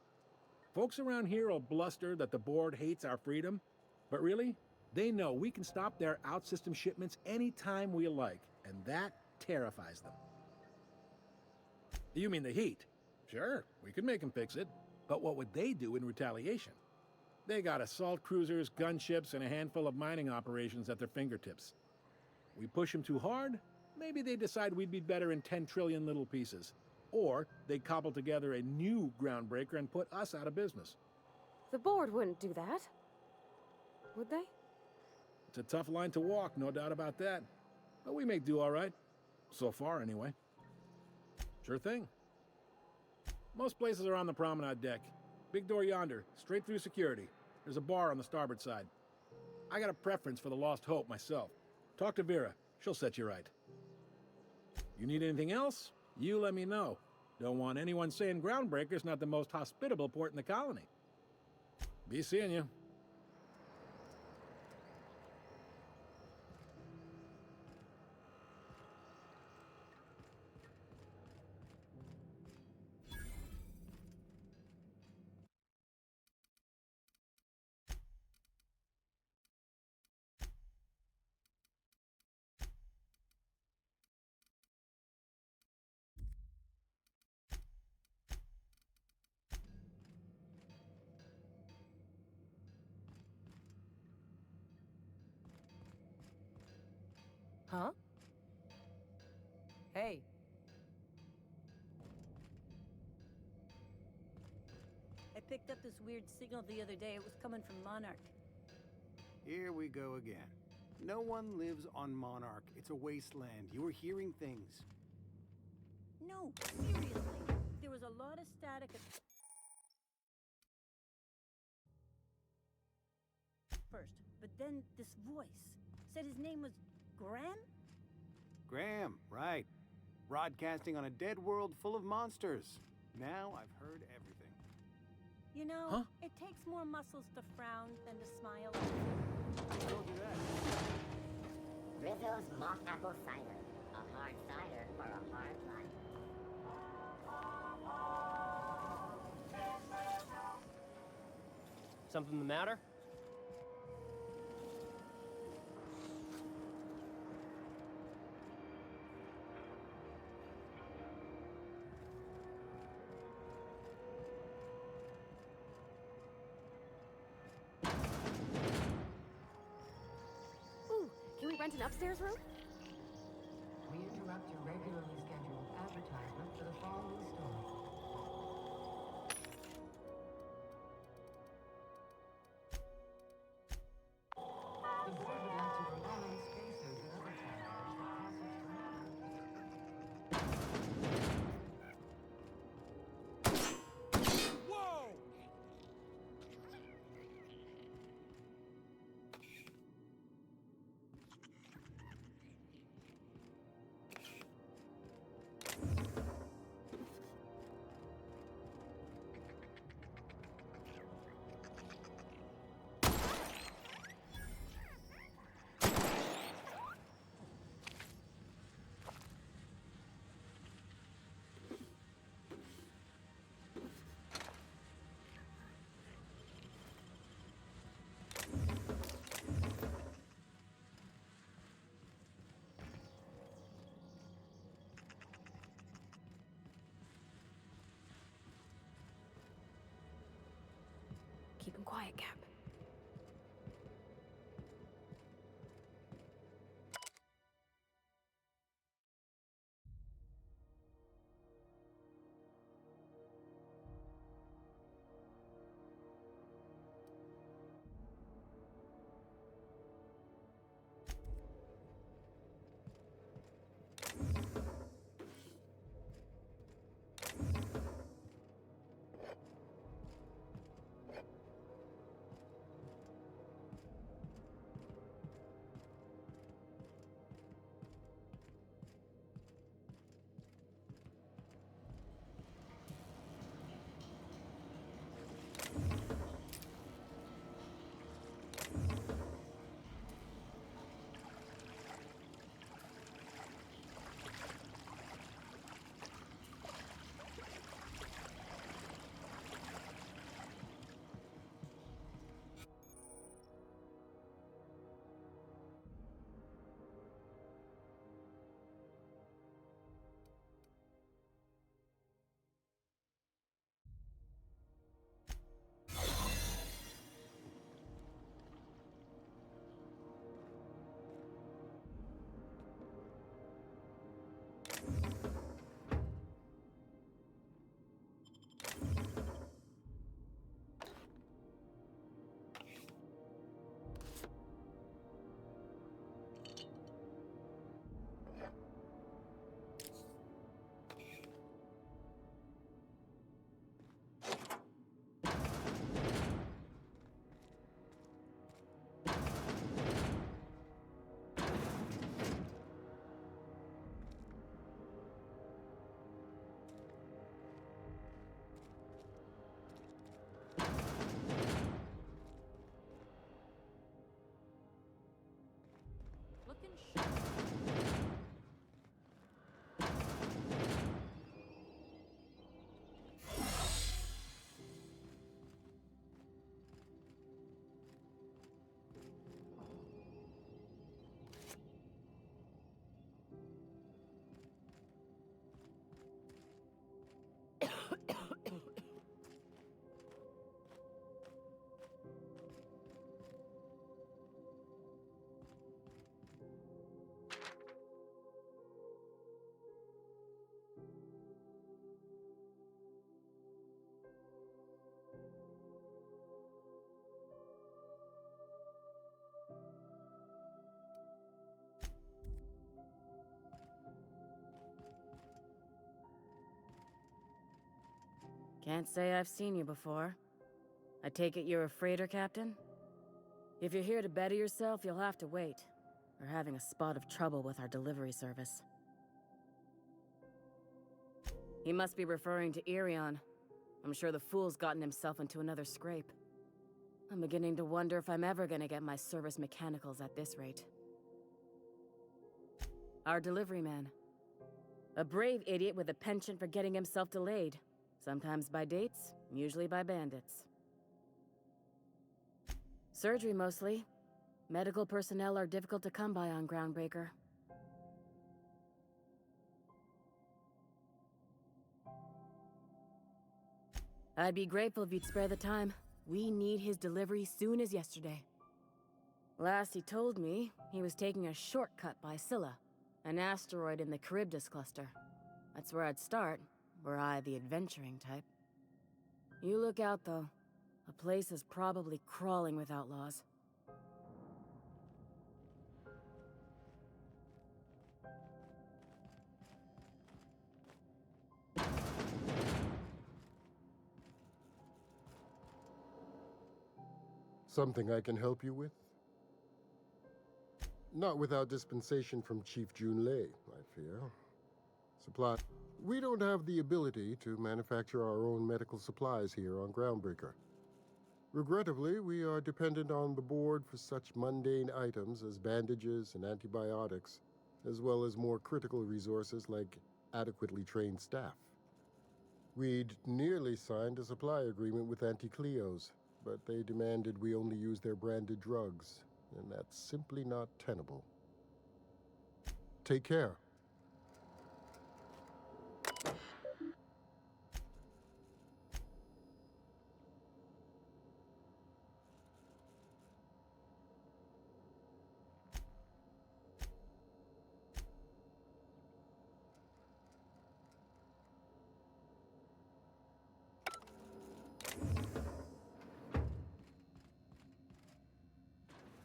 Folks around here will bluster that the board hates our freedom, but really, they know we can stop their out-system shipments anytime we like, and that terrifies them. You mean the heat? Sure, we could make them fix it, but what would they do in retaliation? They got assault cruisers, gunships, and a handful of mining operations at their fingertips. We push them too hard, maybe they decide we'd be better in 10 trillion little pieces. Or they cobble together a new Groundbreaker and put us out of business. The board wouldn't do that. Would they? It's a tough line to walk, no doubt about that. But we make do all right. So far, anyway. Sure thing. Most places are on the promenade deck. Big door yonder, straight through security. There's a bar on the starboard side. I got a preference for the Lost Hope myself. Talk to Vera. She'll set you right. You need anything else? You let me know. Don't want anyone saying Groundbreaker's not the most hospitable port in the colony. Be seeing you. Huh? Hey. I picked up this weird signal the other day. It was coming from Monarch. Here we go again. No one lives on Monarch. It's a wasteland. You're hearing things. No, seriously. There was a lot of static. first, but then this voice said his name was Graham? Graham, right. Broadcasting on a dead world full of monsters. Now I've heard everything. You know, Huh? it takes more muscles to frown than to smile. I told you that. Rizzo's mock apple cider. A hard cider for a hard life. Something the matter? Ooh, can we rent an upstairs room? We interrupt your regularly scheduled advertisement for the following story. The board would like to remind spacers and other travelers that passage from Whoa! Keep him quiet, Cap. Looking sharp. Can't say I've seen you before. I take it you're a freighter captain? If you're here to better yourself, you'll have to wait. We're having a spot of trouble with our delivery service. He must be referring to Irion. I'm sure the fool's gotten himself into another scrape. I'm beginning to wonder if I'm ever gonna get my service mechanicals at this rate. Our delivery man. A brave idiot with a penchant for getting himself delayed. Sometimes by dates, usually by bandits. Surgery mostly. Medical personnel are difficult to come by on Groundbreaker. I'd be grateful if you'd spare the time. We need his delivery soon as yesterday. Last he told me, he was taking a shortcut by Scylla, an asteroid in the Charybdis cluster. That's where I'd start, were I the adventuring type. You look out, though. The place is probably crawling with outlaws. Something I can help you with? Not without dispensation from Chief Junlei, I fear. Supply. We don't have the ability to manufacture our own medical supplies here on Groundbreaker. Regrettably, we are dependent on the board for such mundane items as bandages and antibiotics, as well as more critical resources like adequately trained staff. We'd nearly signed a supply agreement with Anti-Cleos, but they demanded we only use their branded drugs, and that's simply not tenable. Take care.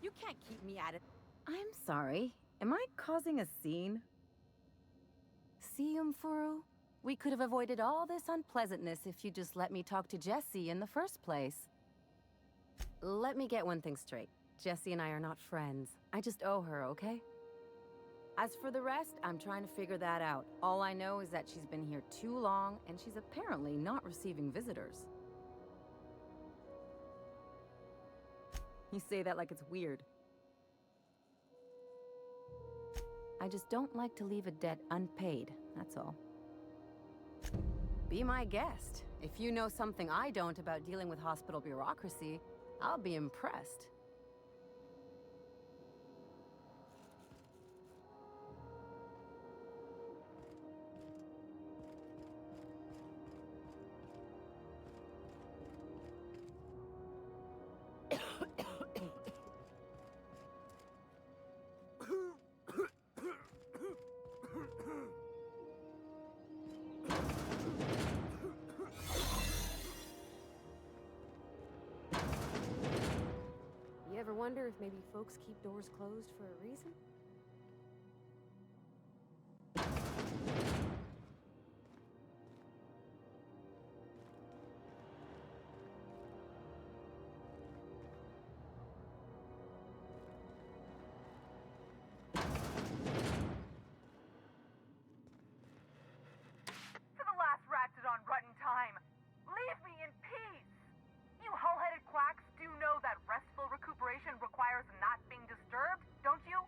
You can't keep me at it. I'm sorry. Am I causing a scene? See, Umfuru? We could have avoided all this unpleasantness if you just let me talk to Jessie in the first place. Let me get one thing straight. Jessie and I are not friends. I just owe her, okay? As for the rest, I'm trying to figure that out. All I know is that she's been here too long, and she's apparently not receiving visitors. You say that like it's weird. I just don't like to leave a debt unpaid, that's all. Be my guest. If you know something I don't about dealing with hospital bureaucracy, I'll be impressed. You ever wonder if maybe folks keep doors closed for a reason? For the last ratted on rotten time, leave me in peace! You hull-headed quacks do know that restful recuperation requires not being disturbed, don't you?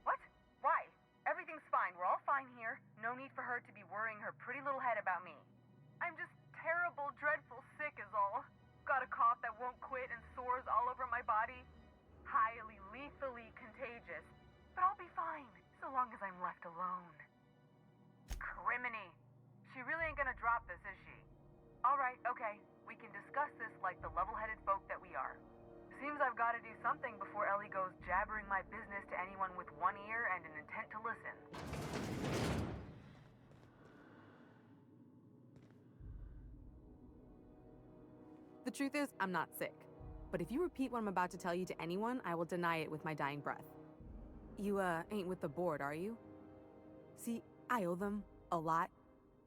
What? Why? Everything's fine. We're all fine here. No need for her to be worrying her pretty little head about me. I'm just terrible, dreadful sick is all. Got a cough that won't quit and sores all over my body. Highly, lethally contagious. But I'll be fine, so long as I'm left alone. Criminy. She really ain't gonna drop this, is she? Alright, okay. We can discuss this like the level-headed folk that we are. Seems I've got to do something before Ellie goes jabbering my business to anyone with one ear and an intent to listen. The truth is, I'm not sick. But if you repeat what I'm about to tell you to anyone, I will deny it with my dying breath. You, ain't with the board, are you? See, I owe them a lot.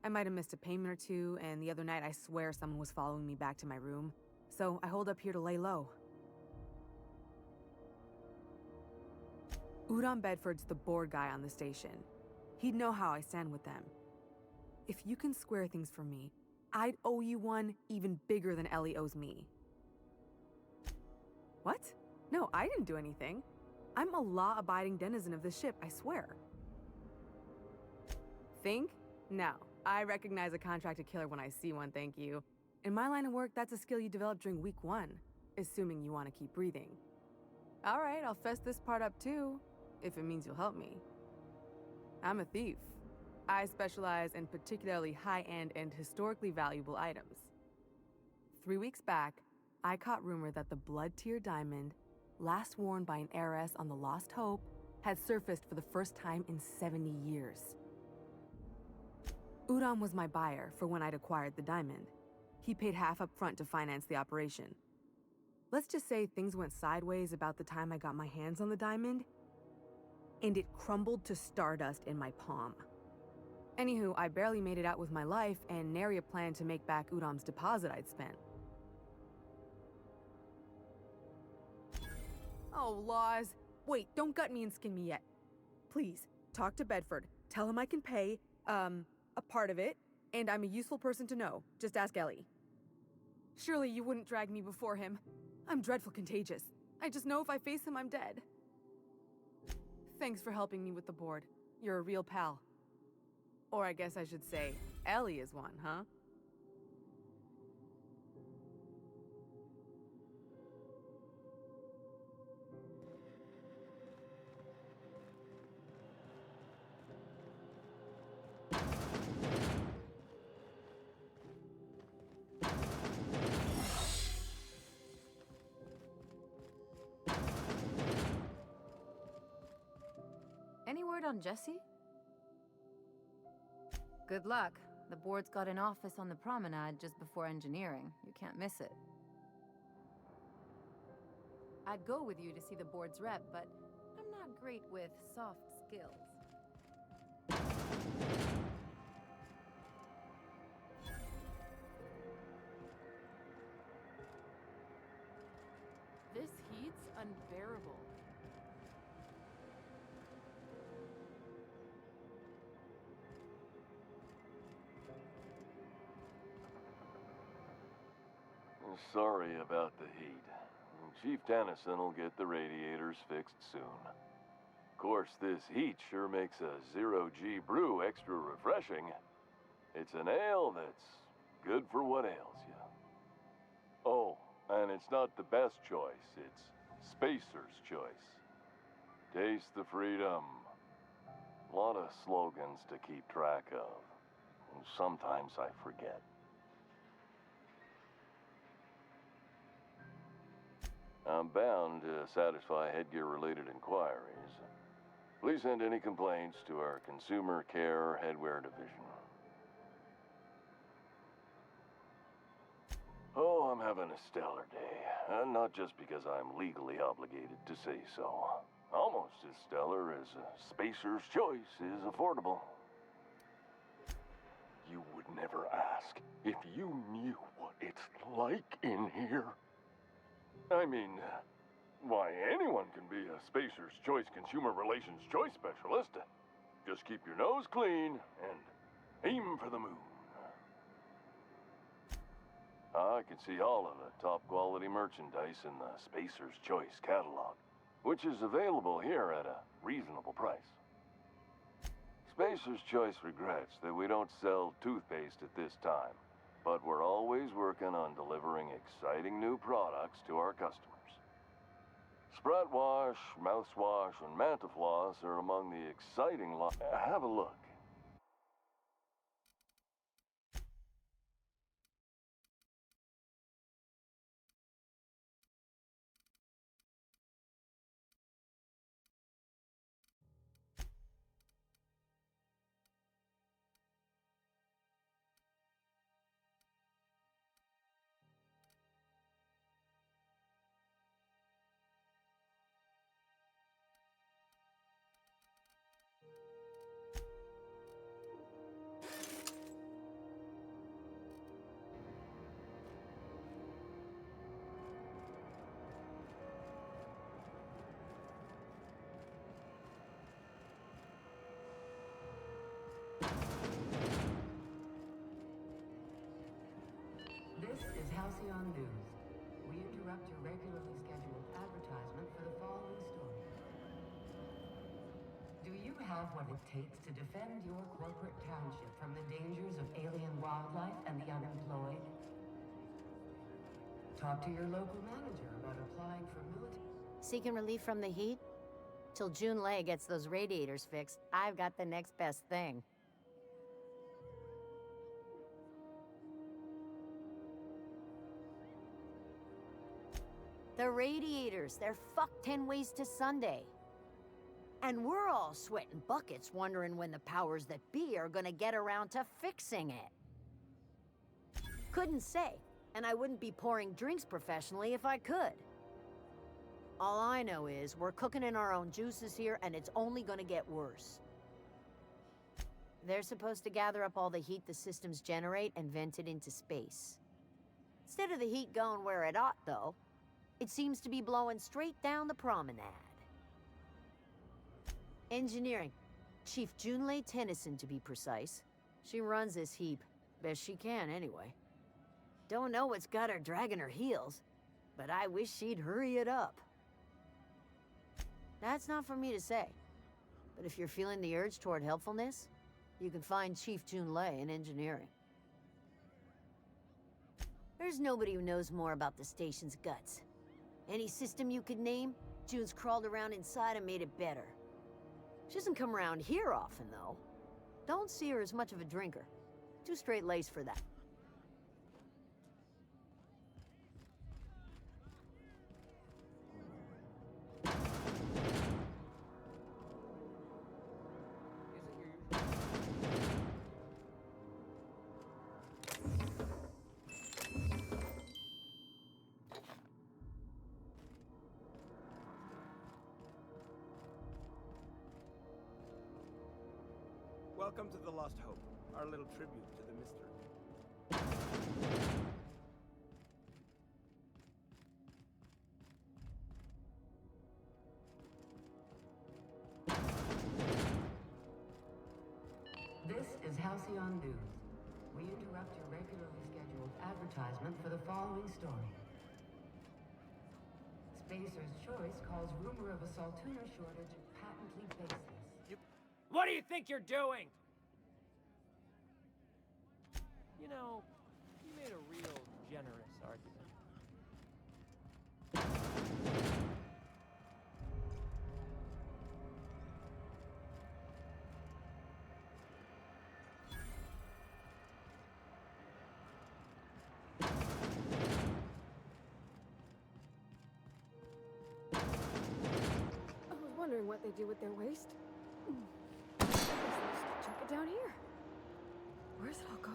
I might have missed a payment or two, and the other night I swear someone was following me back to my room. So I hold up here to lay low. Udon Bedford's the board guy on the station. He'd know how I stand with them. If you can square things for me, I'd owe you one even bigger than Ellie owes me. What? No, I didn't do anything. I'm a law-abiding denizen of this ship, I swear. Think? No. I recognize a contracted killer when I see one, thank you. In my line of work, that's a skill you develop during week 1, assuming you want to keep breathing. All right, I'll fess this part up too, if it means you'll help me. I'm a thief. I specialize in particularly high-end and historically valuable items. 3 weeks back, I caught rumor that the blood-tier diamond, last worn by an heiress on the Lost Hope, had surfaced for the first time in 70 years. Udon was my buyer for when I'd acquired the diamond. He paid half up front to finance the operation. Let's just say things went sideways about the time I got my hands on the diamond, and it crumbled to stardust in my palm. Anywho, I barely made it out with my life, and nary a plan to make back Udam's deposit I'd spent. Oh, laws. Wait, don't gut me and skin me yet. Please, talk to Bedford. Tell him I can pay, a part of it, and I'm a useful person to know. Just ask Ellie. Surely you wouldn't drag me before him. I'm dreadful contagious. I just know if I face him, I'm dead. Thanks for helping me with the board. You're a real pal. Or I guess I should say, Ellie is one, huh? Any word on Jesse? Good luck. The board's got an office on the promenade just before engineering. You can't miss it. I'd go with you to see the board's rep, but I'm not great with soft skills. This heat's unbearable. Sorry about the heat. Chief Tennyson will get the radiators fixed soon. Of course, this heat sure makes a 0G brew extra refreshing. It's an ale that's good for what ails you. Oh, and it's not the best choice, it's Spacer's choice. Taste the freedom. A lot of slogans to keep track of. Sometimes I forget. I'm bound to satisfy headgear-related inquiries. Please send any complaints to our Consumer Care Headwear Division. Oh, I'm having a stellar day. And not just because I'm legally obligated to say so. Almost as stellar as Spacer's Choice is affordable. You would never ask if you knew what it's like in here. I mean, why, anyone can be a Spacer's Choice Consumer Relations Choice Specialist. Just keep your nose clean and aim for the moon. I can see all of the top-quality merchandise in the Spacer's Choice catalog, which is available here at a reasonable price. Spacer's Choice regrets that we don't sell toothpaste at this time, but we're always working on delivering exciting new products to our customers. Sprat Wash, Mouthwash, and Mantafloss are among the exciting Have a look. Halcyon News. We interrupt your regularly scheduled advertisement for the following story. Do you have what it takes to defend your corporate township from the dangers of alien wildlife and the unemployed? Talk to your local manager about applying for military... Seeking relief from the heat? Till Junlei gets those radiators fixed, I've got the next best thing. The radiators, they're fucked 10 ways to Sunday. And we're all sweating buckets wondering when the powers that be are gonna get around to fixing it. Couldn't say, and I wouldn't be pouring drinks professionally if I could. All I know is we're cooking in our own juices here, and it's only gonna get worse. They're supposed to gather up all the heat the systems generate and vent it into space. Instead of the heat going where it ought, though, it seems to be blowing straight down the promenade. Engineering. Chief Junlei Tennyson, to be precise. She runs this heap. Best she can, anyway. Don't know what's got her dragging her heels, but I wish she'd hurry it up. That's not for me to say. But if you're feeling the urge toward helpfulness, you can find Chief Junlei in engineering. There's nobody who knows more about the station's guts. Any system you could name, June's crawled around inside and made it better. She doesn't come around here often, though. Don't see her as much of a drinker. Too straight-laced for that. Welcome to the Lost Hope, our little tribute to the mystery. This is Halcyon News. We interrupt your regularly scheduled advertisement for the following story. Spacer's Choice calls rumor of a Saltuna shortage patently baseless. What do you think you're doing? You know, you made a real generous argument. I was wondering what they do with their waste. I guess they'll just chuck it down here. Where's it all go?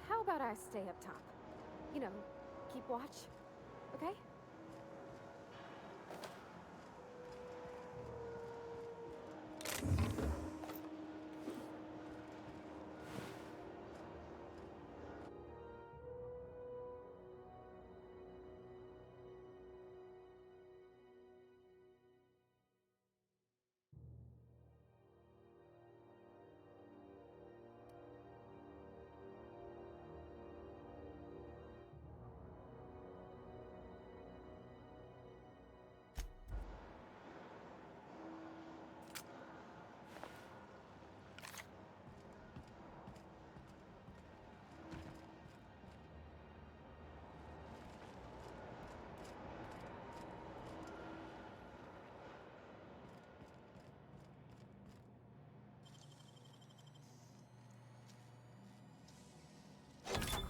How about I stay up top? You know, keep watch, okay?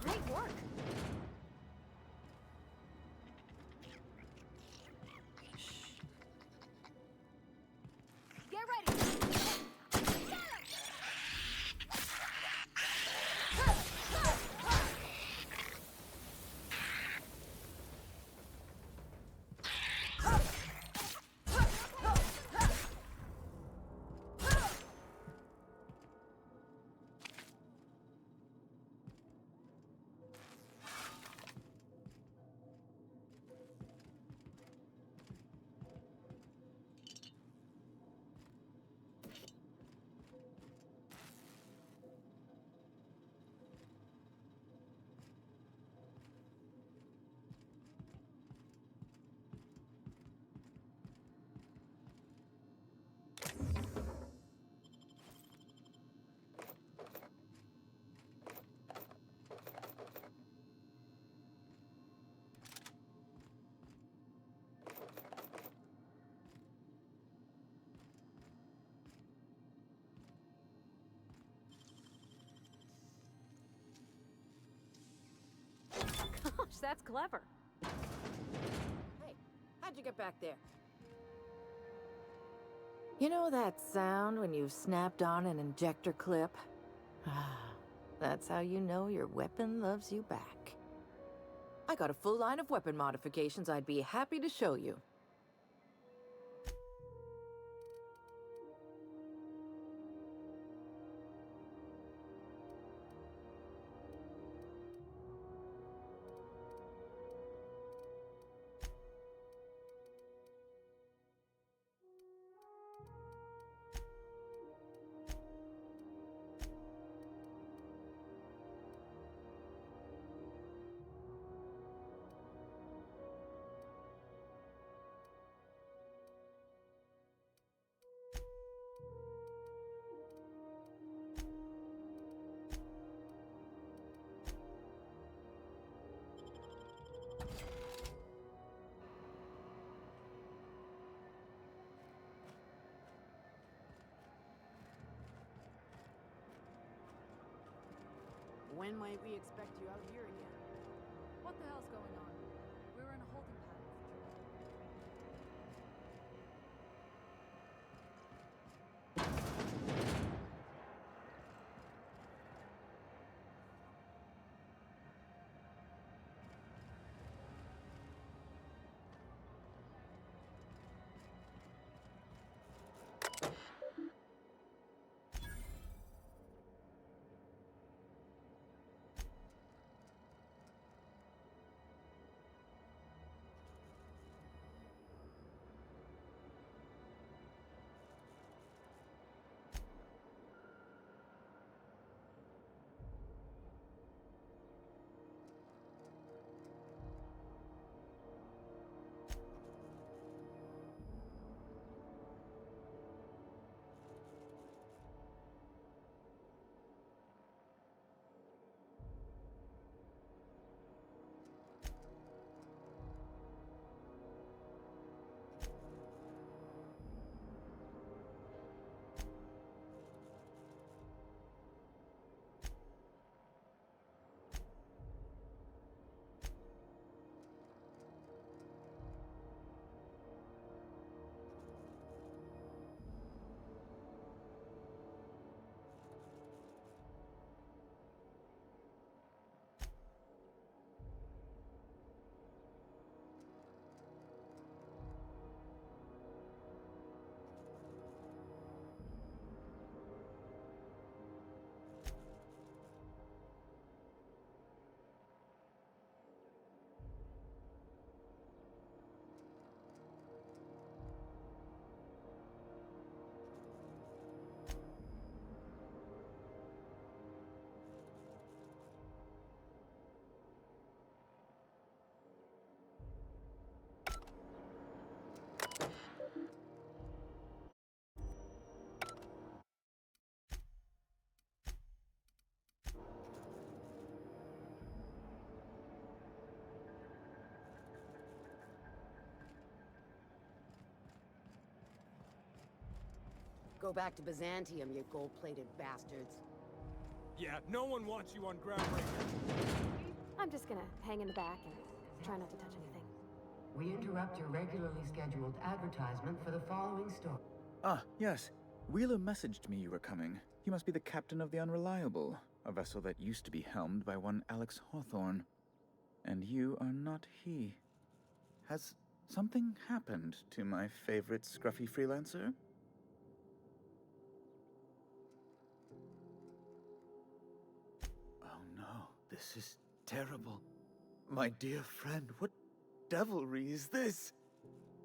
Great work! Get ready! that's clever. Hey, how'd you get back there? You know that sound when you've snapped on an injector clip? That's how you know your weapon loves you back. I got a full line of weapon modifications I'd be happy to show you. When might we expect you out here again? What the hell's going on? We were in a holding pattern. Go back to Byzantium, you gold-plated bastards. Yeah, no one wants you on Groundbreaker. I'm just gonna hang in the back and try not to touch anything. We interrupt your regularly scheduled advertisement for the following story. Ah, yes. Wheeler messaged me you were coming. He must be the captain of the Unreliable, a vessel that used to be helmed by one Alex Hawthorne. And you are not he. Has something happened to my favorite scruffy freelancer? Oh no, this is terrible. My dear friend, what devilry is this?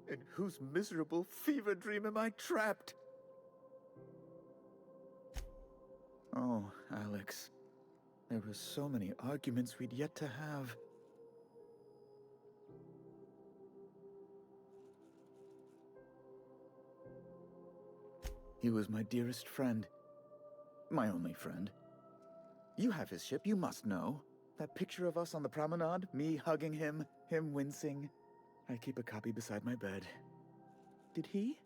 In whose miserable fever dream am I trapped? Oh, Alex. There were so many arguments we'd yet to have. He was my dearest friend. My only friend. You have his ship, you must know. That picture of us on the promenade, me hugging him, him wincing. I keep a copy beside my bed. Did he?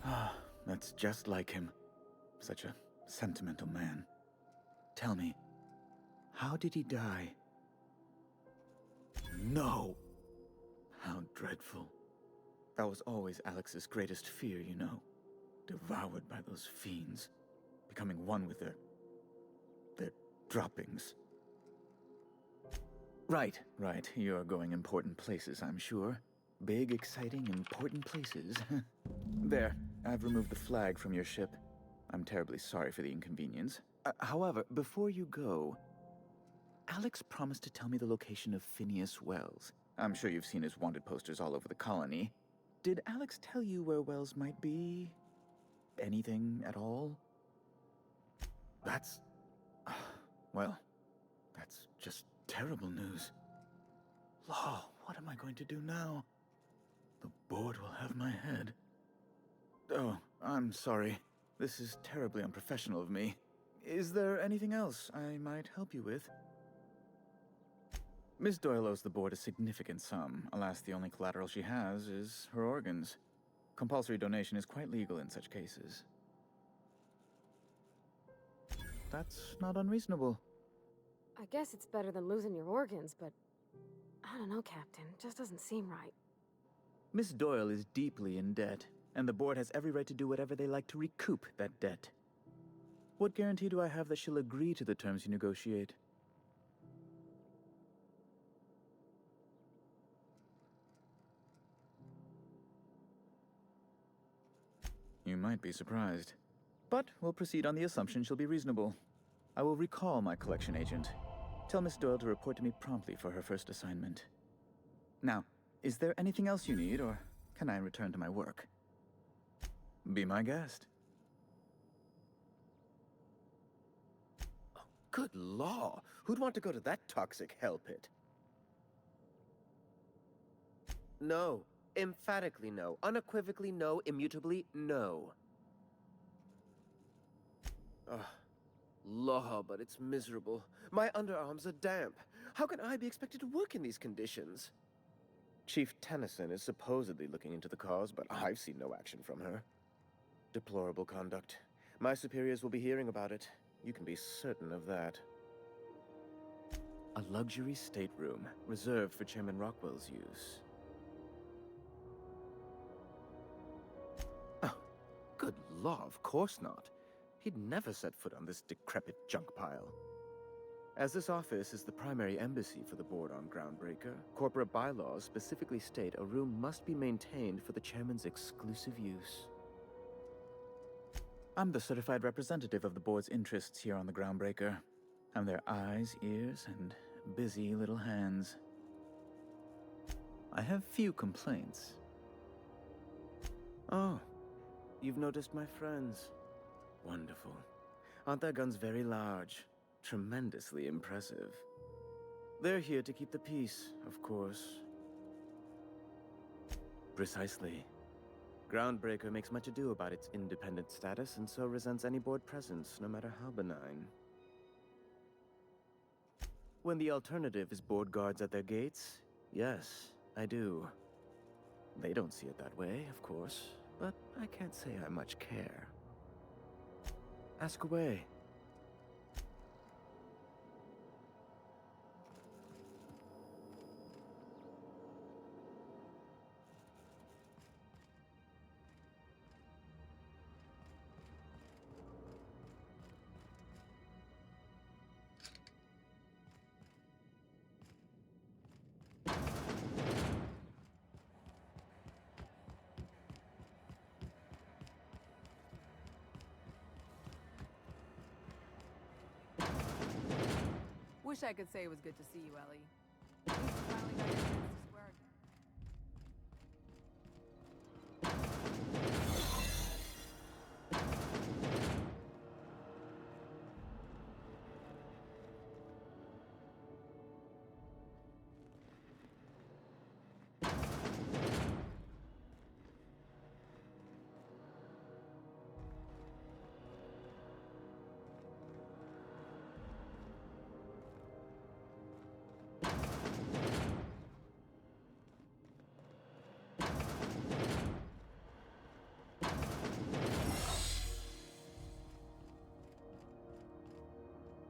Ah, that's just like him. Such a sentimental man. Tell me, how did he die? no! How dreadful. That was always Alex's greatest fear, you know. Devoured by those fiends. Becoming one with their droppings. Right. You're going important places, I'm sure. Big, exciting, important places. There, I've removed the flag from your ship. I'm terribly sorry for the inconvenience. However, before you go, Alex promised to tell me the location of Phineas Wells. I'm sure you've seen his wanted posters all over the colony. Did Alex tell you where Wells might be? Anything at all? That's... well, that's just terrible news. Law, what am I going to do now? The board will have my head. Oh, I'm sorry. This is terribly unprofessional of me. Is there anything else I might help you with? Miss Doyle owes the board a significant sum. Alas, the only collateral she has is her organs. Compulsory donation is quite legal in such cases. That's not unreasonable. I guess it's better than losing your organs, but I don't know, Captain. Just doesn't seem right. Miss Doyle is deeply in debt, and the board has every right to do whatever they like to recoup that debt. What guarantee do I have that she'll agree to the terms you negotiate? You might be surprised. But we'll proceed on the assumption she'll be reasonable. I will recall my collection agent. Tell Miss Doyle to report to me promptly for her first assignment. Now, is there anything else you need, or can I return to my work? Be my guest. Oh, good law! Who'd want to go to that toxic hell pit? No. Emphatically no. Unequivocally no. Immutably no. Ugh. Law, but it's miserable. My underarms are damp. How can I be expected to work in these conditions? Chief Tennyson is supposedly looking into the cause, but I've seen no action from her. Deplorable conduct. My superiors will be hearing about it. You can be certain of that. A luxury stateroom, reserved for Chairman Rockwell's use. Oh, good law, of course not. He'd never set foot on this decrepit junk pile. As this office is the primary embassy for the board on Groundbreaker, corporate bylaws specifically state a room must be maintained for the chairman's exclusive use. I'm the certified representative of the board's interests here on the Groundbreaker. I'm their eyes, ears, and busy little hands. I have few complaints. Oh, you've noticed my friends. Wonderful. Aren't their guns very large? Tremendously impressive. They're here to keep the peace, of course. Precisely. Groundbreaker makes much ado about its independent status and so resents any board presence, no matter how benign. When the alternative is board guards at their gates, yes, I do. They don't see it that way, of course, but I can't say I much care. Ask away. Wish I could say it was good to see you, Ellie. At least you finally got your chance to swear again.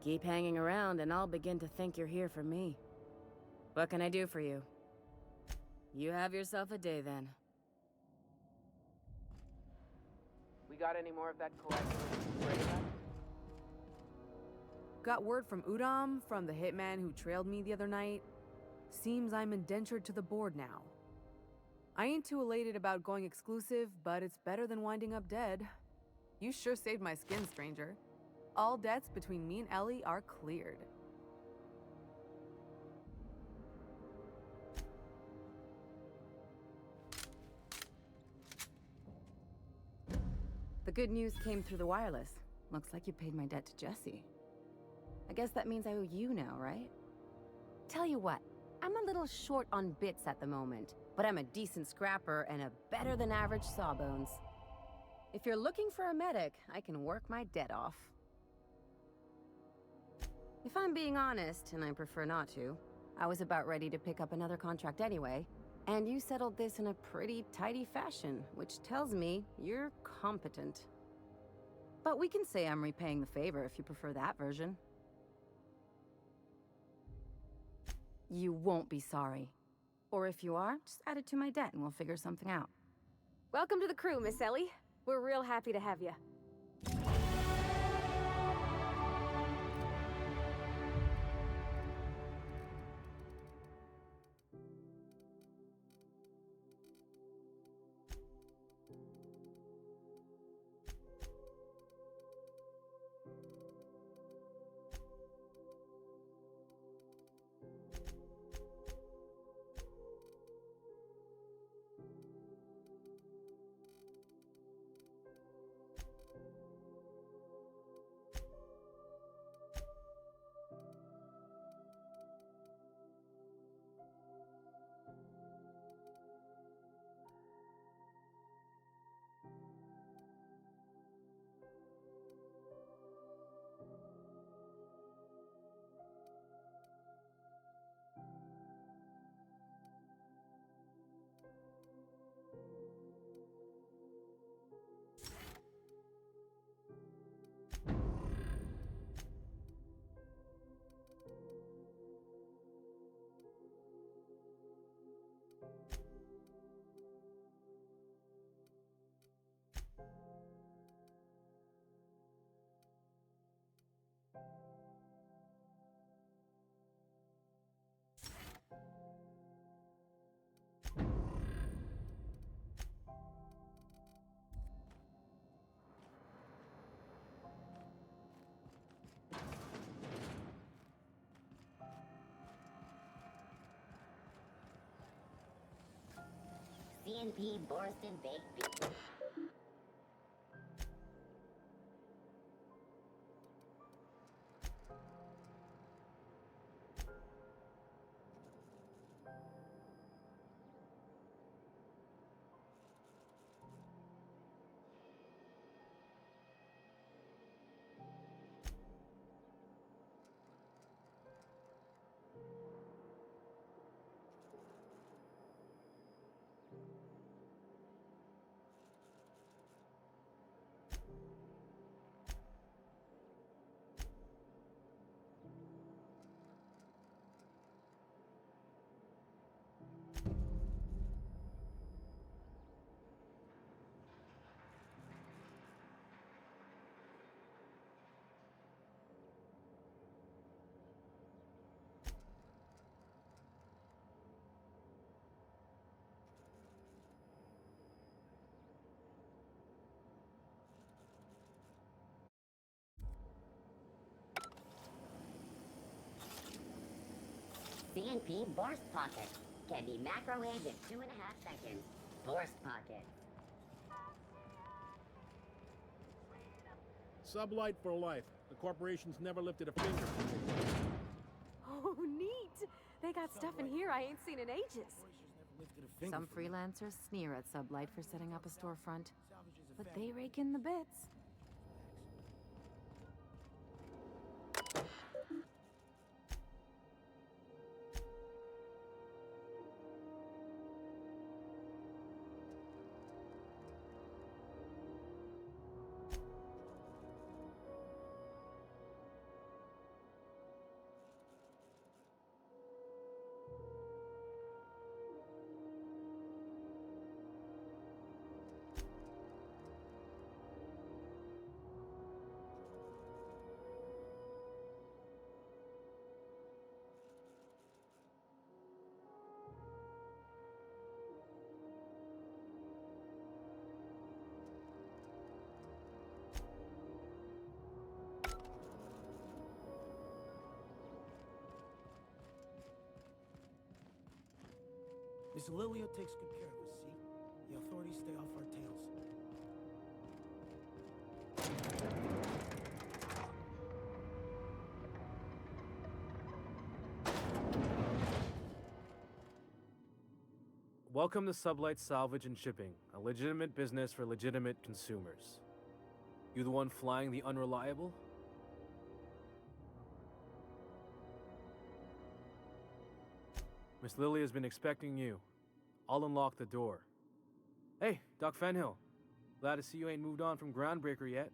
Keep hanging around and I'll begin to think you're here for me. What can I do for you? You have yourself a day, then. We got any more of that coagulated spray left? Got word from Udom, from the hitman who trailed me the other night. Seems I'm indentured to the board now. I ain't too elated about going exclusive, but it's better than winding up dead. You sure saved my skin, stranger. All debts between me and Ellie are cleared. The good news came through the wireless. Looks like you paid my debt to Jesse. I guess that means I owe you now, right? Tell you what, I'm a little short on bits at the moment, but I'm a decent scrapper and a better-than-average sawbones. If you're looking for a medic, I can work my debt off. If I'm being honest, and I prefer not to, I was about ready to pick up another contract anyway, and you settled this in a pretty tidy fashion, which tells me you're competent. But we can say I'm repaying the favor if you prefer that version. You won't be sorry. Or if you are, just add it to my debt and we'll figure something out. Welcome to the crew, Miss Ellie. We're real happy to have you. CNP Borston Baked Beef. CNP Borst Pocket. Can be microwaved in 2.5 seconds. Borst Pocket. Sublight for life. The corporation's never lifted a finger for me. Oh, neat! They got stuff in here I ain't seen in ages. Some freelancers sneer at Sublight for setting up a storefront, but they rake in the bits. Miss Lilia takes good care of us, see? The authorities stay off our tails. Welcome to Sublight Salvage and Shipping, a legitimate business for legitimate consumers. You the one flying the unreliable? Miss Lily has been expecting you. I'll unlock the door. Hey, Doc Fenhill. Glad to see you ain't moved on from Groundbreaker yet.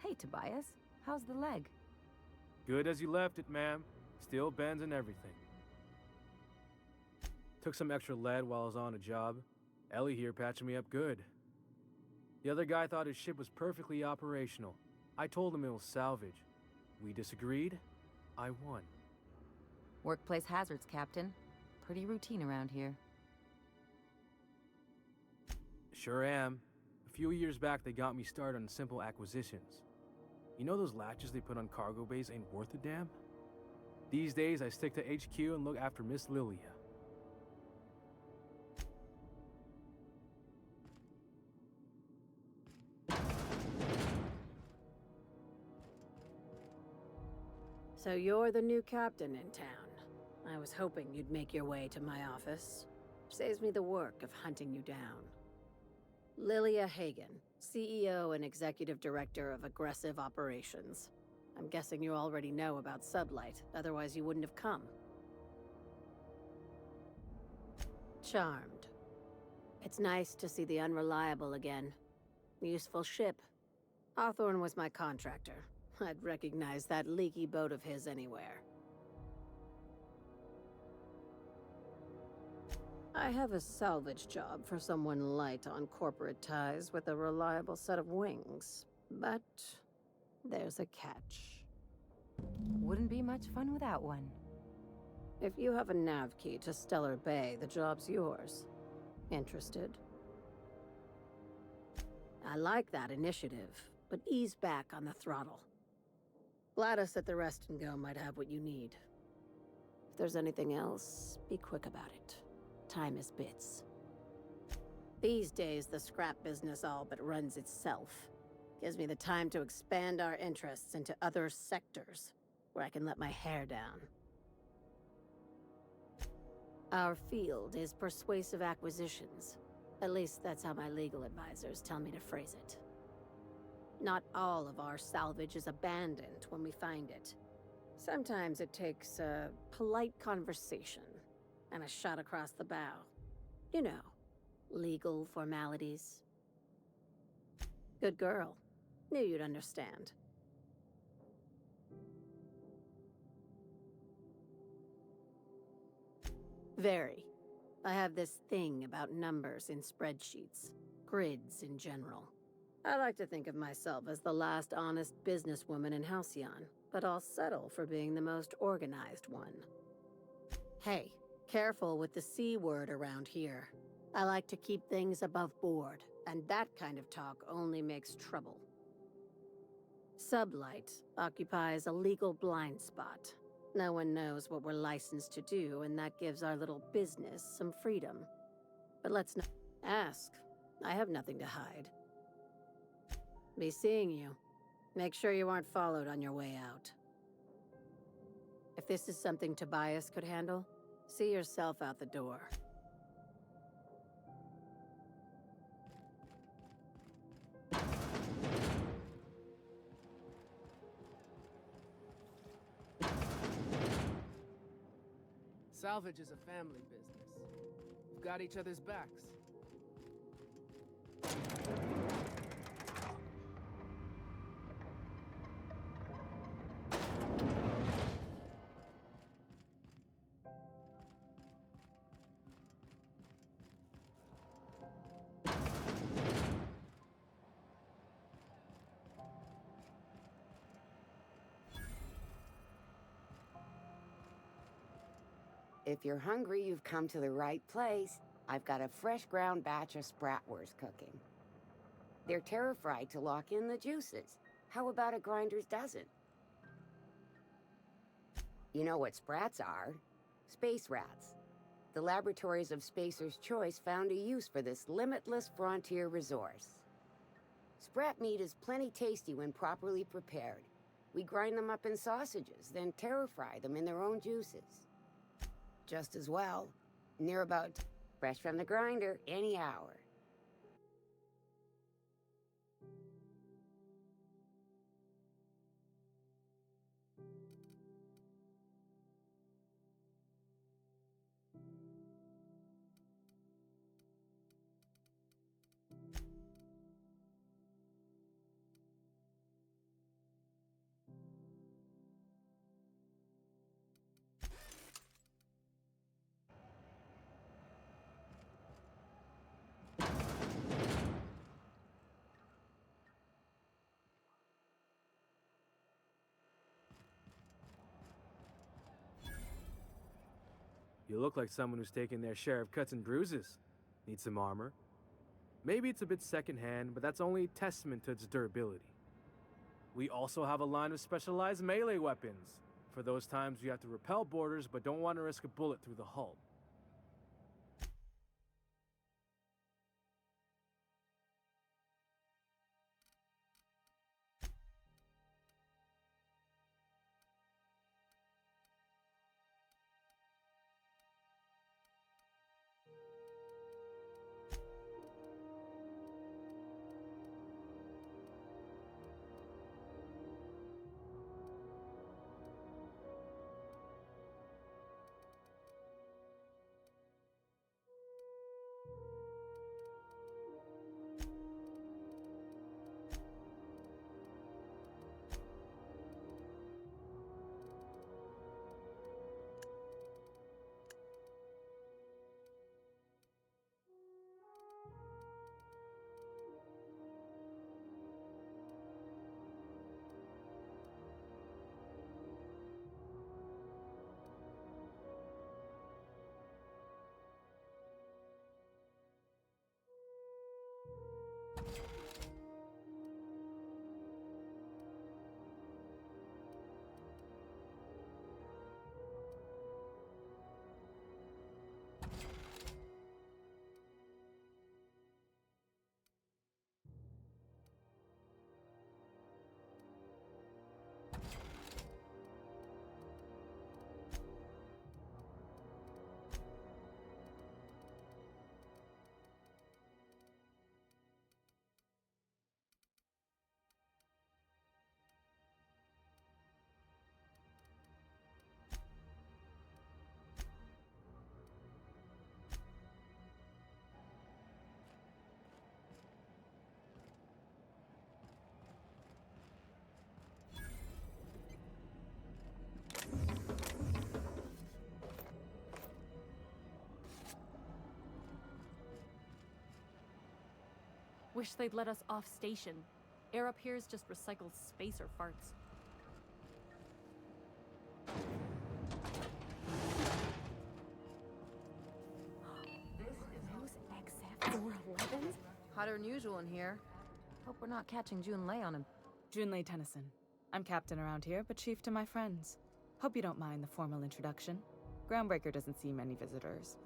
Hey, Tobias. How's the leg? Good as you left it, ma'am. Still bends and everything. Took some extra lead while I was on a job. Ellie here patching me up good. The other guy thought his ship was perfectly operational. I told him it was salvage. We disagreed. I won. Workplace hazards, Captain. Pretty routine around here. Sure am. A few years back, they got me started on simple acquisitions. You know those latches they put on cargo bays ain't worth a damn? These days, I stick to HQ and look after Miss Lilia. So you're the new captain in town. I was hoping you'd make your way to my office. Saves me the work of hunting you down. Lilia Hagen, CEO and Executive Director of Aggressive Operations. I'm guessing you already know about Sublight, otherwise you wouldn't have come. Charmed. It's nice to see the Unreliable again. Useful ship. Hawthorne was my contractor. I'd recognize that leaky boat of his anywhere. I have a salvage job for someone light on corporate ties with a reliable set of wings. But there's a catch. Wouldn't be much fun without one. If you have a nav key to Stellar Bay, the job's yours. Interested? I like that initiative, but ease back on the throttle. Gladys at the Rest and Go might have what you need. If there's anything else, be quick about it. Time is bits. These days, the scrap business all but runs itself. Gives me the time to expand our interests into other sectors, where I can let my hair down. Our field is persuasive acquisitions. At least that's how my legal advisors tell me to phrase it. Not all of our salvage is abandoned when we find it. Sometimes it takes a polite conversation and a shot across the bow. You know, legal formalities. Good girl. Knew you'd understand. Very. I have this thing about numbers in spreadsheets. Grids in general. I like to think of myself as the last honest businesswoman in Halcyon, but I'll settle for being the most organized one. Hey, careful with the C word around here. I like to keep things above board, and that kind of talk only makes trouble. Sublight occupies a legal blind spot. No one knows what we're licensed to do, and that gives our little business some freedom. But let's not ask. I have nothing to hide. Be seeing you. Make sure you aren't followed on your way out. If this is something Tobias could handle, see yourself out the door. Salvage is a family business. We've got each other's backs. If you're hungry, you've come to the right place. I've got a fresh ground batch of spratwurst cooking. They're terra-fried to lock in the juices. How about a grinder's dozen? You know what sprats are? Space rats. the laboratories of Spacer's Choice found a use for this limitless frontier resource. Sprat meat is plenty tasty when properly prepared. We grind them up in sausages, then terror-fry them in their own juices. Just as well. And they're about fresh from the grinder any hour. You look like someone who's taken their share of cuts and bruises. Need some armor? Maybe it's a bit secondhand, but that's only a testament to its durability. We also have a line of specialized melee weapons, for those times you have to repel boarders but don't want to risk a bullet through the hull. Wish they'd let us off station. Air up here is just recycled space or farts. Those XF411s? Hotter than usual in here. Hope we're not catching Junlei on him. Junlei Tennyson. I'm captain around here, but chief to my friends. Hope you don't mind the formal introduction. Groundbreaker doesn't see many visitors.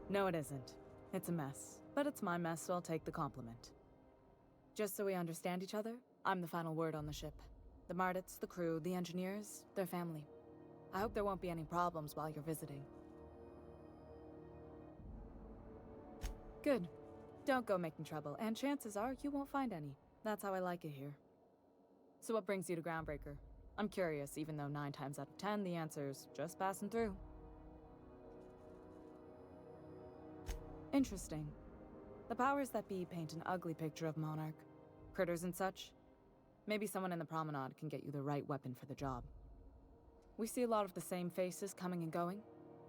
No, it isn't. It's a mess. But it's my mess, so I'll take the compliment. Just so we understand each other, I'm the final word on the ship. The Mardits, the crew, the engineers, their family. I hope there won't be any problems while you're visiting. Good. Don't go making trouble, and chances are you won't find any. That's how I like it here. So what brings you to Groundbreaker? I'm curious, even though 9 times out of 10 the answer's just passing through. Interesting. The powers that be paint an ugly picture of Monarch. Critters and such. Maybe someone in the promenade can get you the right weapon for the job. We see a lot of the same faces coming and going.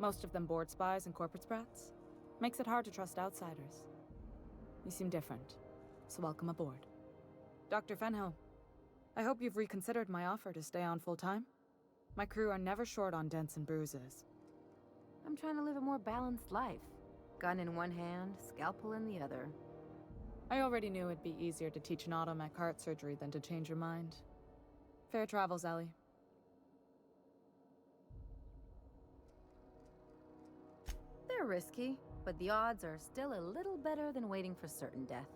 Most of them board spies and corporate sprats. Makes it hard to trust outsiders. You seem different, so welcome aboard. Dr. Fenhill, I hope you've reconsidered my offer to stay on full-time. My crew are never short on dents and bruises. I'm trying to live a more balanced life. Gun in one hand, scalpel in the other. I already knew it'd be easier to teach an automech heart surgery than to change your mind. Fair travels, Ellie. Kinda risky, but the odds are still a little better than waiting for certain death.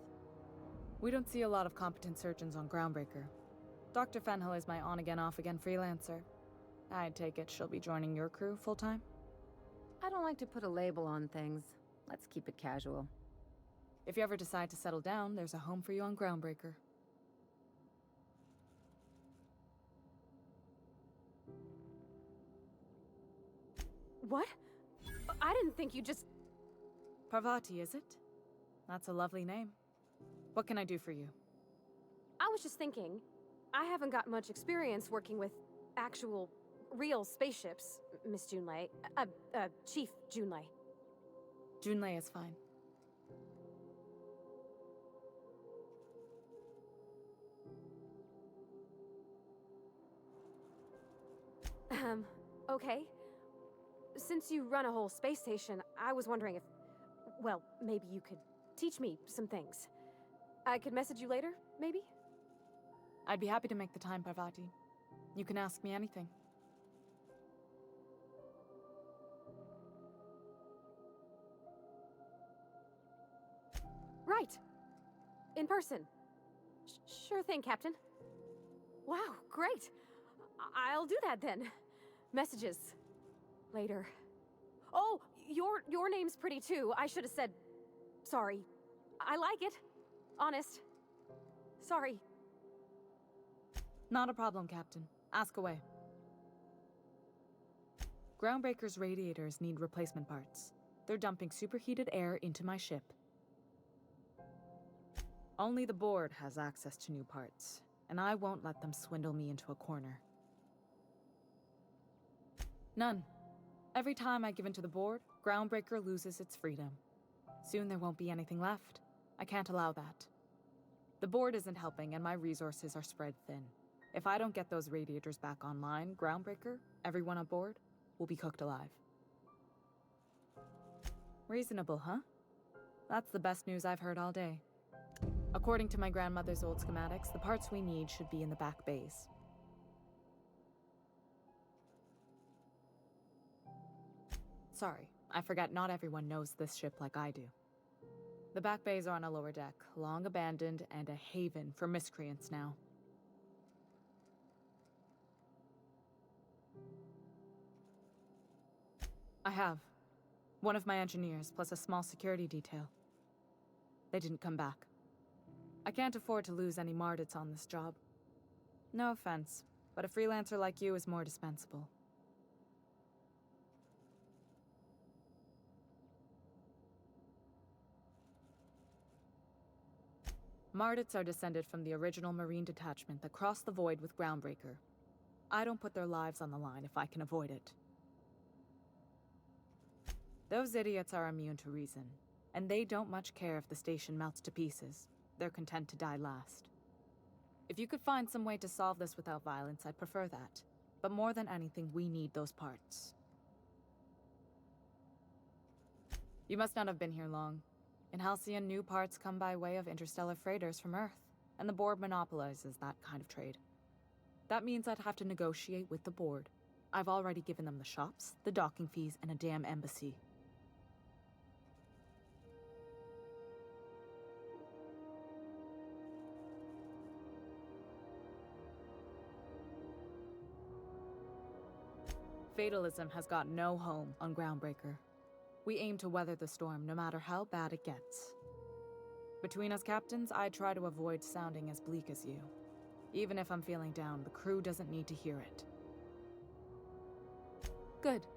We don't see a lot of competent surgeons on Groundbreaker. Dr. Fenhill is my on-again, off-again freelancer. I take it she'll be joining your crew full-time? I don't like to put a label on things. Let's keep it casual. If you ever decide to settle down, there's a home for you on Groundbreaker. What? I didn't think you just... Parvati, is it? That's a lovely name. What can I do for you? I was just thinking, I haven't got much experience working with actual, real spaceships, Miss Junlei. Chief Junlei. Junlei is fine. Okay. Since you run a whole space station, I was wondering if... Well, maybe you could teach me some things. I could message you later, maybe? I'd be happy to make the time, Parvati. You can ask me anything. Right. In person. Sure thing, Captain. Wow, great. I'll do that then. Messages. Later. Oh, your name's pretty too. I should have said... Sorry. I like it. Honest. Sorry. Not a problem, Captain. Ask away. Groundbreaker's radiators need replacement parts. They're dumping superheated air into my ship. Only the board has access to new parts, and I won't let them swindle me into a corner. None. Every time I give in to the board, Groundbreaker loses its freedom. Soon there won't be anything left. I can't allow that. The board isn't helping, and my resources are spread thin. If I don't get those radiators back online, Groundbreaker, everyone on board, will be cooked alive. Reasonable, huh? That's the best news I've heard all day. According to my grandmother's old schematics, the parts we need should be in the back bays. Sorry, I forgot not everyone knows this ship like I do. The back bays are on a lower deck, long abandoned and a haven for miscreants now. I have. One of my engineers, plus a small security detail. They didn't come back. I can't afford to lose any Mardits on this job. No offense, but a freelancer like you is more dispensable. Mardits are descended from the original Marine detachment that crossed the void with Groundbreaker. I don't put their lives on the line if I can avoid it. Those idiots are immune to reason, and they don't much care if the station melts to pieces. They're content to die last. If you could find some way to solve this without violence, I'd prefer that. But more than anything, we need those parts. You must not have been here long. In Halcyon, new parts come by way of interstellar freighters from Earth, and the board monopolizes that kind of trade. That means I'd have to negotiate with the board. I've already given them the shops, the docking fees, and a damn embassy. Fatalism has got no home on Groundbreaker. We aim to weather the storm no matter how bad it gets. Between us captains, I try to avoid sounding as bleak as you. Even if I'm feeling down, the crew doesn't need to hear it. Good.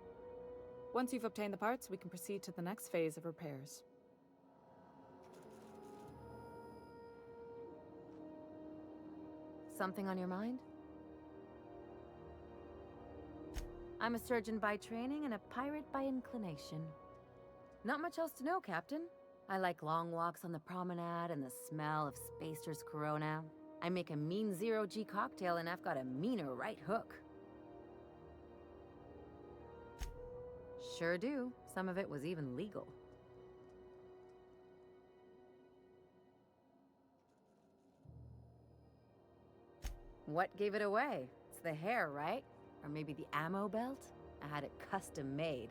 Once you've obtained the parts, we can proceed to the next phase of repairs. Something on your mind? I'm a surgeon by training and a pirate by inclination. Not much else to know, Captain. I like long walks on the promenade and the smell of Spacer's Corona. I make a mean zero-G cocktail and I've got a meaner right hook. Sure do. Some of it was even legal. What gave it away? It's the hair, right? Or maybe the ammo belt? I had it custom made.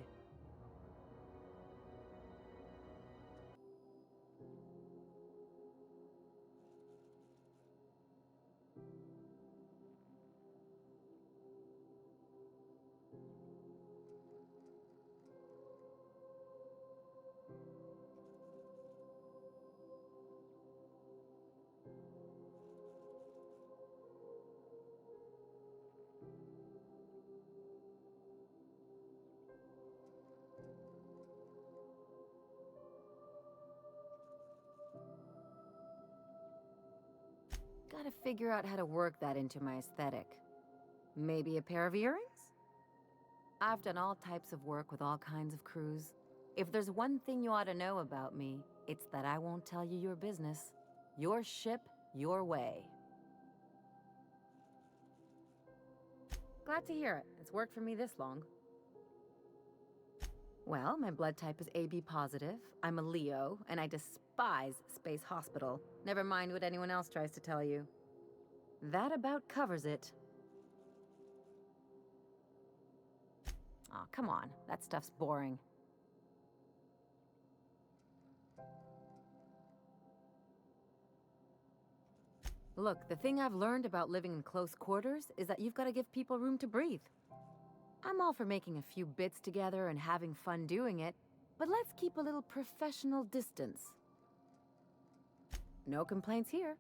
Gotta figure out how to work that into my aesthetic. Maybe a pair of earrings? I've done all types of work with all kinds of crews. If there's one thing you ought to know about me, it's that I won't tell you your business. Your ship, your way. Glad to hear it. It's worked for me this long. Well, my blood type is AB positive. I'm a Leo, and I despise Space Hospital. Never mind what anyone else tries to tell you. That about covers it. Aw, come on. That stuff's boring. Look, the thing I've learned about living in close quarters is that you've got to give people room to breathe. I'm all for making a few bits together and having fun doing it, but let's keep a little professional distance. No complaints here.